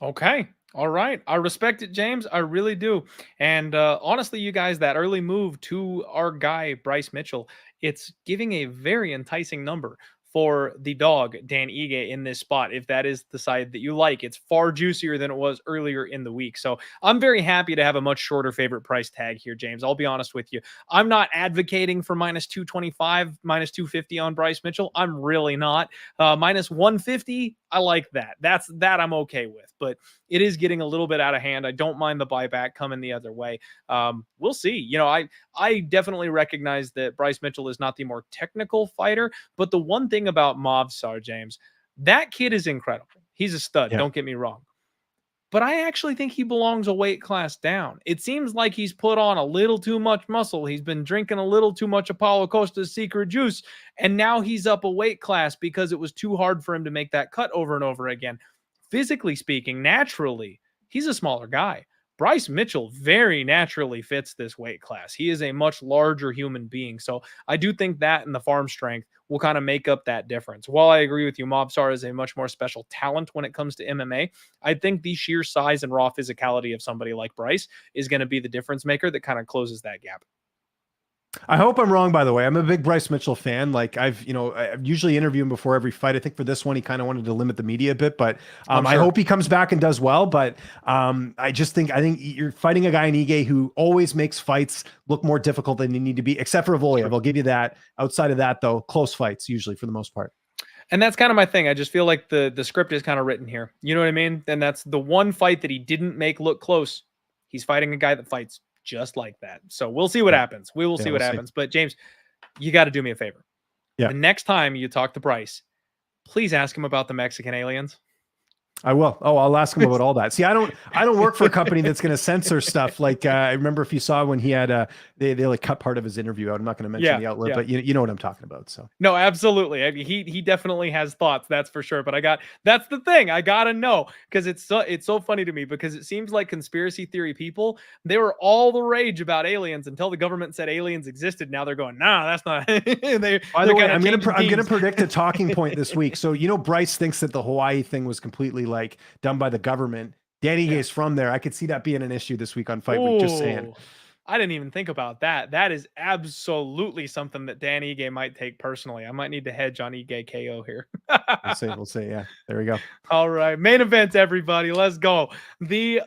Okay. All right. I respect it, James. I really do. And honestly, you guys, that early move to our guy, Bryce Mitchell, it's giving a very enticing number for the dog, Dan Ige, in this spot. If that is the side that you like, it's far juicier than it was earlier in the week. So I'm very happy to have a much shorter favorite price tag here, James. I'll be honest with you. I'm not advocating for minus 225, minus 250 on Bryce Mitchell. I'm really not. Minus 150, I like that. That I'm okay with, but it is getting a little bit out of hand. I don't mind the buyback coming the other way. We'll see. I definitely recognize that Bryce Mitchell is not the more technical fighter, but the one thing about Movsar, James, that kid is incredible. He's a stud. Yeah. Don't get me wrong. But I actually think he belongs a weight class down. It seems like he's put on a little too much muscle. He's been drinking a little too much Apollo Costa's secret juice, and now he's up a weight class because it was too hard for him to make that cut over and over again. Physically speaking, naturally, he's a smaller guy. Bryce Mitchell very naturally fits this weight class. He is a much larger human being. So I do think that and the farm strength will kind of make up that difference. While I agree with you, Movsar is a much more special talent when it comes to MMA, I think the sheer size and raw physicality of somebody like Bryce is going to be the difference maker that kind of closes that gap. I hope I'm wrong, by the way. I'm a big Bryce Mitchell fan. I usually interview him before every fight. I think for this one, he kind of wanted to limit the media a bit, but sure. I hope he comes back and does well. But I think you're fighting a guy in Ige who always makes fights look more difficult than they need to be, except for Voliev. Sure. I'll give you that. Outside of that, though, close fights usually for the most part. And that's kind of my thing. I just feel like the script is kind of written here. You know what I mean? And that's the one fight that he didn't make look close. He's fighting a guy that fights just like that. So we'll see what happens. We will see what happens. But James, you got to do me a favor. Yeah. The next time you talk to Bryce, please ask him about the Mexican aliens. I will. Oh, I'll ask him about all that. See, I don't work for a company that's going to censor stuff. I remember if you saw when he had they cut part of his interview out. I'm not going to mention the outlet, but you know what I'm talking about. So no, absolutely. I mean, he definitely has thoughts, that's for sure. But that's the thing. I gotta know, because it's so funny to me, because it seems like conspiracy theory people, they were all the rage about aliens until the government said aliens existed. Now they're going, nah, that's not. By the way, I'm gonna predict a talking point this week. So Bryce thinks that the Hawaii thing was completely done by the government. Dan Ige is from there. I could see that being an issue this week on Fight Week. Just saying. I didn't even think about that. That is absolutely something that Dan Ige might take personally. I might need to hedge on Ige KO here. We'll see. Yeah, there we go. All right, main event, everybody. Let's go. The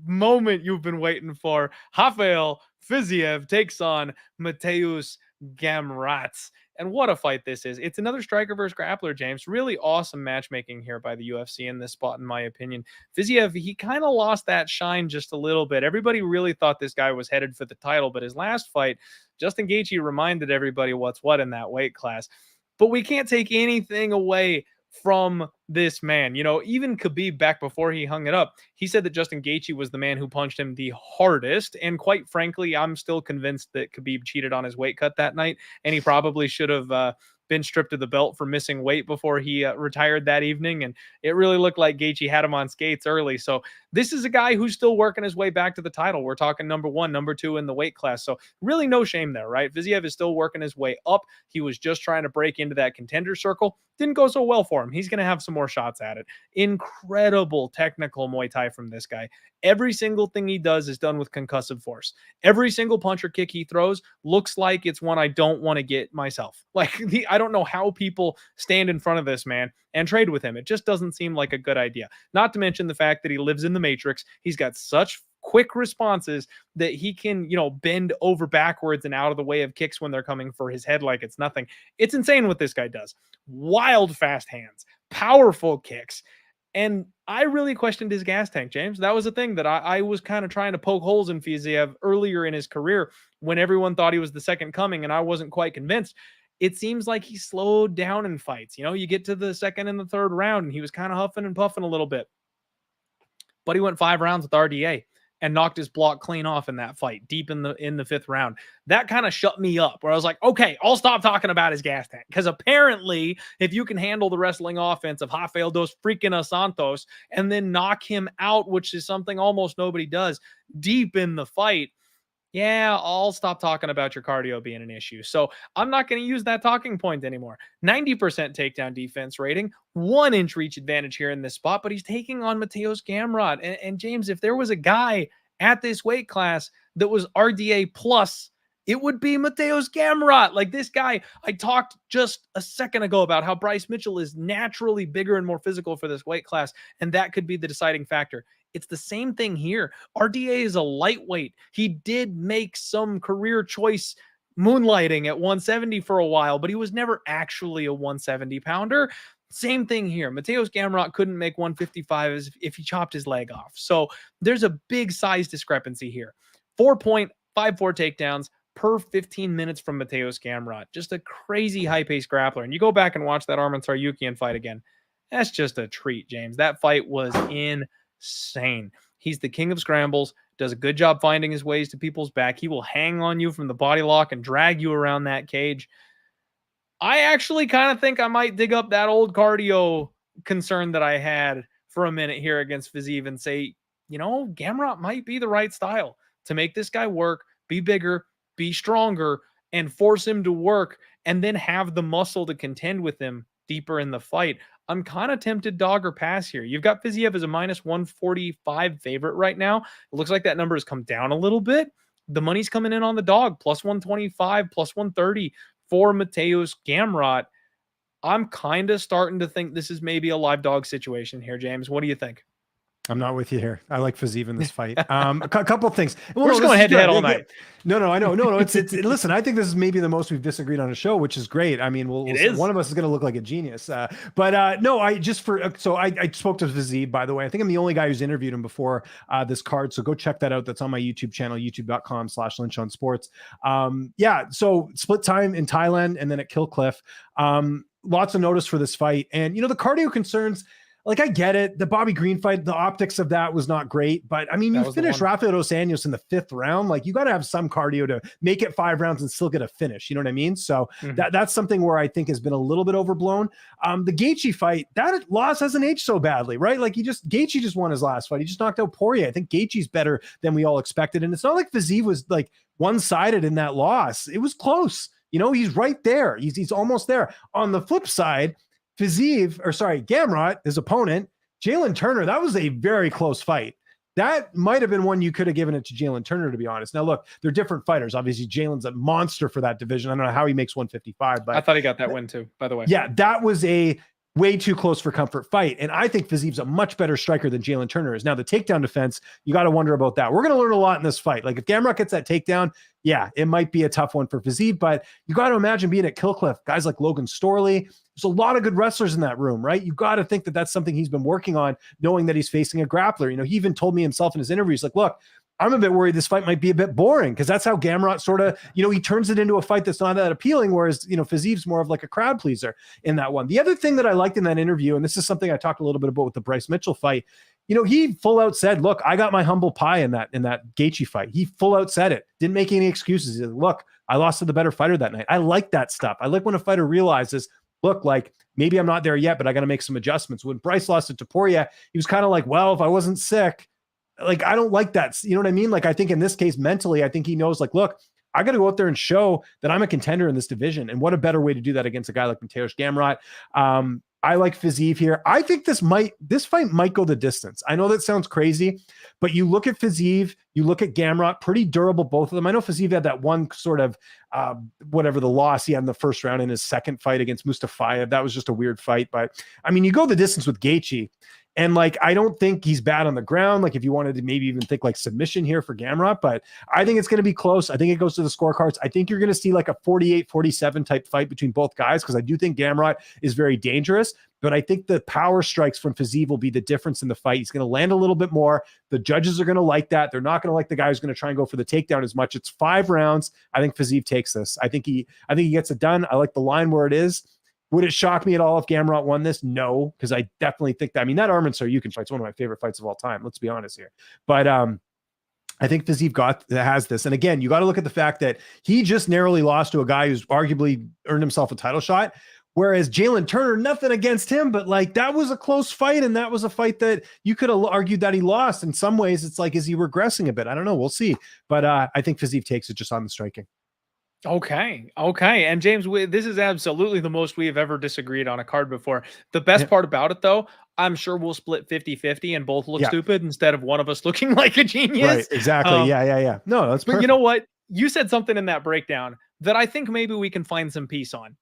moment you've been waiting for. Rafael Fiziev takes on Mateusz Gamrot. And what a fight this is. It's another striker versus grappler, James. Really awesome matchmaking here by the UFC in this spot, in my opinion. Fiziev, he kind of lost that shine just a little bit. Everybody really thought this guy was headed for the title, but his last fight, Justin Gaethje reminded everybody what's what in that weight class. But we can't take anything away from this man. Even Khabib, back before he hung it up, he said that Justin Gaethje was the man who punched him the hardest. And quite frankly, I'm still convinced that Khabib cheated on his weight cut that night, and he probably should have been stripped of the belt for missing weight before he retired that evening. And it really looked like Gaethje had him on skates early. So this is a guy who's still working his way back to the title. We're talking number 1, number 2 in the weight class. So really no shame there, right? Fiziev is still working his way up. He was just trying to break into that contender circle. Didn't go so well for him. He's going to have some more shots at it. Incredible technical Muay Thai from this guy. Every single thing he does is done with concussive force. Every single punch or kick he throws looks like it's one I don't want to get myself. I don't know how people stand in front of this man and trade with him. It just doesn't seem like a good idea. Not to mention the fact that he lives in the Matrix. He's got such quick responses that he can, bend over backwards and out of the way of kicks when they're coming for his head like it's nothing. It's insane what this guy does. Wild fast hands, powerful kicks. And I really questioned his gas tank, James. That was a thing that I was kind of trying to poke holes in Fiziev earlier in his career when everyone thought he was the second coming and I wasn't quite convinced. It seems like he slowed down in fights. You get to the second and the third round and he was kind of huffing and puffing a little bit. But he went 5 rounds with RDA and knocked his block clean off in that fight deep in the 5th round. That kind of shut me up where I was like, okay, I'll stop talking about his gas tank. Because apparently, if you can handle the wrestling offense of Rafael dos freaking Santos and then knock him out, which is something almost nobody does, deep in the fight, yeah, I'll stop talking about your cardio being an issue. So I'm not going to use that talking point anymore. 90% takedown defense rating, 1 inch reach advantage here in this spot, but he's taking on Mateusz Gamrot. And James, if there was a guy at this weight class that was RDA plus, it would be Mateusz Gamrot. This guy, I talked just a second ago about how Bryce Mitchell is naturally bigger and more physical for this weight class, and that could be the deciding factor. It's the same thing here. RDA is a lightweight. He did make some career choice moonlighting at 170 for a while, but he was never actually a 170 pounder. Same thing here. Mateusz Gamrot couldn't make 155 if he chopped his leg off. So there's a big size discrepancy here. 4.54 takedowns per 15 minutes from Mateusz Gamrot. Just a crazy high-paced grappler. And you go back and watch that Arman Tsarukyan fight again. That's just a treat, James. That fight was insane. He's the king of scrambles, does a good job finding his ways to people's back. He will hang on you from the body lock and drag you around that cage. I actually kind of think I might dig up that old cardio concern that I had for a minute here against Fiziev and say, Gamrot might be the right style to make this guy work, be bigger, be stronger, and force him to work, and then have the muscle to contend with him deeper in the fight. I'm kind of tempted dog or pass here. You've got Fiziev as a minus 145 favorite right now. It looks like that number has come down a little bit. The money's coming in on the dog, plus 125, plus 130 for Mateusz Gamrot. I'm kind of starting to think this is maybe a live dog situation here, James. What do you think? I'm not with you here. I like Fiziev in this fight. A couple of things. We're just going head to head all night. No, I know. No. It's listen, I think this is maybe the most we've disagreed on a show, which is great. I mean, one of us is going to look like a genius. No, I spoke to Fiziev, by the way. I think I'm the only guy who's interviewed him before this card. So go check that out. That's on my YouTube channel, youtube.com/LynchOnSports. So split time in Thailand and then at Killcliff. Lots of notice for this fight. And, the cardio concerns, I get it. The Bobby Green fight, the optics of that was not great. But, I mean, you finished Rafael dos Anjos in the 5th round. You got to have some cardio to make it 5 rounds and still get a finish. You know what I mean? So that's something where I think has been a little bit overblown. The Gaethje fight, that loss hasn't aged so badly, right? Gaethje just won his last fight. He just knocked out Poirier. I think Gaethje's better than we all expected. And it's not like Fiziev was one-sided in that loss. It was close. He's right there. He's almost there. On the flip side, Gamrot, his opponent, Jalen Turner, that was a very close fight. That might have been one you could have given it to Jalen Turner, to be honest. Now, look, they're different fighters. Obviously, Jalen's a monster for that division. I don't know how he makes 155, but I thought he got that win too, by the way. Yeah, that was a way too close for comfort fight. And I think Fiziev's a much better striker than Jalen Turner is. Now, the takedown defense, you got to wonder about that. We're going to learn a lot in this fight. If Gamrot gets that takedown, yeah, it might be a tough one for Fiziev, but you got to imagine being at Killcliff, guys like Logan Storley. There's a lot of good wrestlers in that room, right? You got to think that that's something he's been working on, knowing that he's facing a grappler. He even told me himself in his interviews, look, I'm a bit worried this fight might be a bit boring because that's how Gamrot sort of, he turns it into a fight that's not that appealing, whereas, Fiziev's more of like a crowd pleaser in that one. The other thing that I liked in that interview, and this is something I talked a little bit about with the Bryce Mitchell fight, he full out said, look, I got my humble pie in that Gaethje fight. He full out said it, didn't make any excuses. He said, look, I lost to the better fighter that night. I like that stuff. I like when a fighter realizes, look, like maybe I'm not there yet, but I got to make some adjustments. When Bryce lost to Topuria, he was kind of like, well, if I wasn't sick, like, I don't like that. You know what I mean? Like, I think in this case, mentally, I think he knows, like, look, I got to go out there and show that I'm a contender in this division. And what a better way to do that against a guy like Mateusz Gamrot. I like Fiziev here. I think this fight might go the distance. I know that sounds crazy, but you look at Fiziev, you look at Gamrot, pretty durable, both of them. I know Fiziev had that one sort of, whatever the loss he had in the first round in his second fight against Mustafayev. That was just a weird fight. But I mean, you go the distance with Gaethje. And like, I don't think he's bad on the ground. Like if you wanted to maybe even think like submission here for Gamrot, but I think it's going to be close. I think it goes to the scorecards. I think you're going to see like a 48-47 type fight between both guys, because I do think Gamrot is very dangerous, but I think the power strikes from Fiziev will be the difference in the fight. He's going to land a little bit more. The judges are going to like that. They're not going to like the guy who's going to try and go for the takedown as much. It's 5 rounds. I think Fiziev takes this. I think he gets it done. I like the line where it is. Would it shock me at all if Gamrot won this? No, because I definitely think that. I mean, that Arman Tsarukyan fight's one of my favorite fights of all time. Let's be honest here. But I think Fiziev has this. And again, you got to look at the fact that he just narrowly lost to a guy who's arguably earned himself a title shot. Whereas Jalen Turner, nothing against him, but like that was a close fight. And that was a fight that you could have argued that he lost. In some ways, it's like, is he regressing a bit? I don't know. We'll see. But I think Fiziev takes it just on the striking. Okay. And James, this is absolutely the most we have ever disagreed on a card before. The best part about it, though, I'm sure we'll split 50-50 and both look stupid instead of one of us looking like a genius. Right, exactly. Yeah. No, that's perfect. But you know what? You said something in that breakdown that I think maybe we can find some peace on.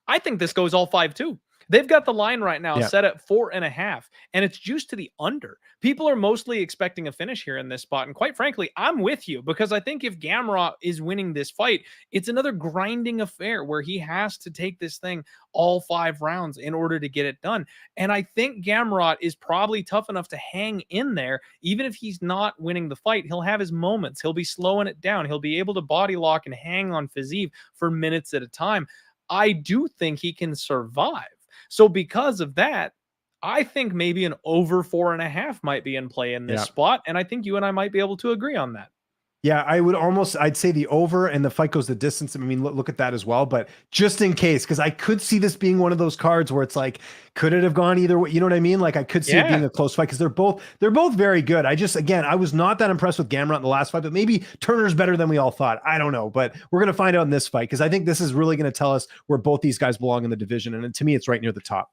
I think this goes all 5 too. They've got the line right now set at 4.5, and it's juiced to the under. People are mostly expecting a finish here in this spot. And quite frankly, I'm with you, because I think if Gamrot is winning this fight, it's another grinding affair where he has to take this thing all 5 rounds in order to get it done. And I think Gamrot is probably tough enough to hang in there. Even if he's not winning the fight, he'll have his moments. He'll be slowing it down. He'll be able to body lock and hang on Fiziev for minutes at a time. I do think he can survive. So because of that, I think maybe an over 4.5 might be in play in this spot. And I think you and I might be able to agree on that. Yeah, I'd say the over, and the fight goes the distance. I mean, look at that as well. But just in case, because I could see this being one of those cards where it's like, could it have gone either way? You know what I mean? Like I could see it being a close fight, because they're both very good. I was not that impressed with Gamrot in the last fight, but maybe Turner's better than we all thought. I don't know, but we're going to find out in this fight, because I think this is really going to tell us where both these guys belong in the division. And to me, it's right near the top.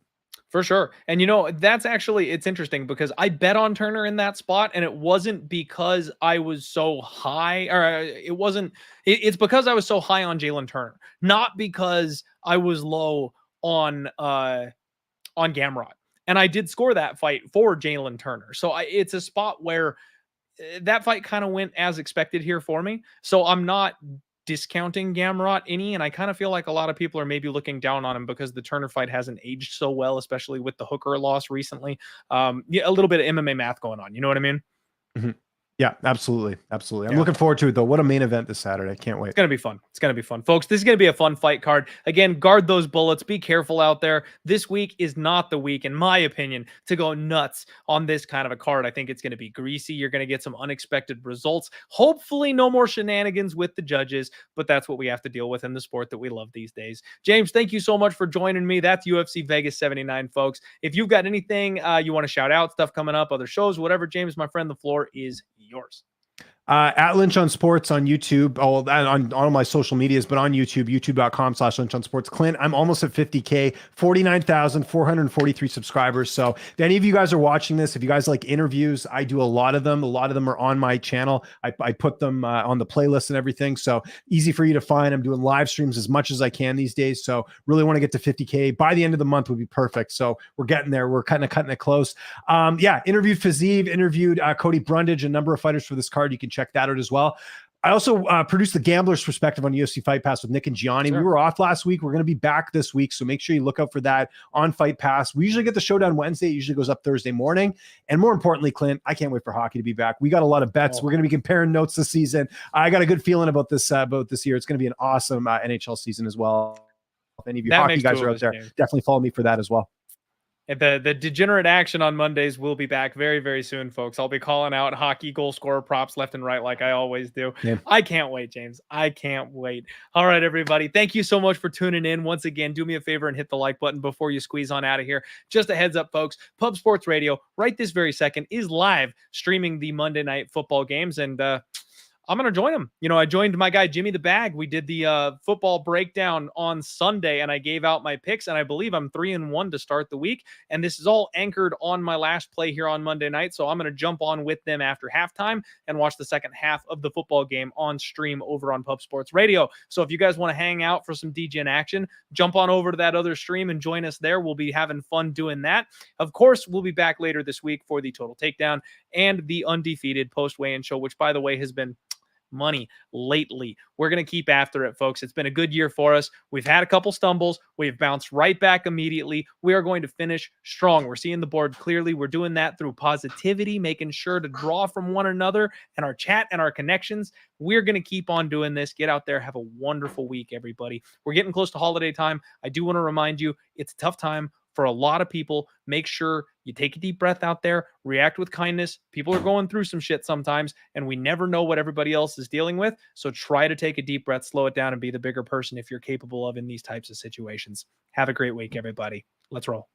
For sure. And that's actually, it's interesting because I bet on Turner in that spot, and it wasn't because I was so high, or it's because I was so high on Jalen Turner, not because I was low on Gamrot. And I did score that fight for Jalen Turner. So it's a spot where that fight kind of went as expected here for me. So I'm not discounting Gamrot any, and I kind of feel like a lot of people are maybe looking down on him because the Turner fight hasn't aged so well, especially with the Hooker loss recently. A little bit of MMA math going on. You know what I mean? Mm-hmm. Yeah, absolutely. I'm looking forward to it, though. What a main event this Saturday. Can't wait. It's going to be fun. Folks, this is going to be a fun fight card. Again, guard those bullets. Be careful out there. This week is not the week, in my opinion, to go nuts on this kind of a card. I think it's going to be greasy. You're going to get some unexpected results. Hopefully no more shenanigans with the judges, but that's what we have to deal with in the sport that we love these days. James, thank you so much for joining me. That's UFC Vegas 79, folks. If you've got anything you want to shout out, stuff coming up, other shows, whatever, James, my friend, the floor is yours. At Lynch on Sports on YouTube, on all my social medias, but on YouTube, youtube.com/Lynch on Sports. Clint, I'm almost at 50K, 49,443 subscribers. So if any of you guys are watching this, if you guys like interviews, I do a lot of them. A lot of them are on my channel. I put them on the playlist and everything. So easy for you to find. I'm doing live streams as much as I can these days. So really want to get to 50K by the end of the month would be perfect. So we're getting there. We're kind of cutting it close. Interviewed Fiziev, interviewed Cody Brundage, a number of fighters for this card. You can check that out as well. I also produced the Gambler's Perspective on UFC Fight Pass with Nick and Gianni. Sure. We were off last week. We're going to be back this week, so make sure you look out for that on Fight Pass. We usually get the showdown Wednesday. It usually goes up Thursday morning. And more importantly, Clint, I can't wait for hockey to be back. We got a lot of bets. We're going to be comparing notes this season. I got a good feeling about this year. It's going to be an awesome NHL season as well. If any of you hockey guys are out there, definitely follow me for that as well. The degenerate action on Mondays will be back very, very soon, folks. I'll be calling out hockey goal scorer props left and right like I always do. Yeah. I can't wait, James. I can't wait. All right, everybody. Thank you so much for tuning in. Once again, do me a favor and hit the like button before you squeeze on out of here. Just a heads up, folks. Pub Sports Radio, right this very second, is live streaming the Monday Night Football games, and I'm going to join him. You know, I joined my guy, Jimmy the Bag. We did the football breakdown on Sunday, and I gave out my picks, and I believe I'm 3-1 to start the week. And this is all anchored on my last play here on Monday night. So I'm going to jump on with them after halftime and watch the second half of the football game on stream over on Pub Sports Radio. So if you guys want to hang out for some DGen action, jump on over to that other stream and join us there. We'll be having fun doing that. Of course, we'll be back later this week for the Total Takedown and the Undefeated post-weigh-in show, which, by the way, has been money lately. We're going to keep after it, folks. It's been a good year for us. We've had a couple stumbles. We've bounced right back immediately. We are going to finish strong. We're seeing the board clearly. We're doing that through positivity, making sure to draw from one another and our chat and our connections. We're going to keep on doing this. Get out there. Have a wonderful week, everybody. We're getting close to holiday time. I do want to remind you, it's a tough time for a lot of people. Make sure you take a deep breath out there, react with kindness. People are going through some shit sometimes, and we never know what everybody else is dealing with. So try to take a deep breath, slow it down, and be the bigger person if you're capable of in these types of situations. Have a great week, everybody. Let's roll.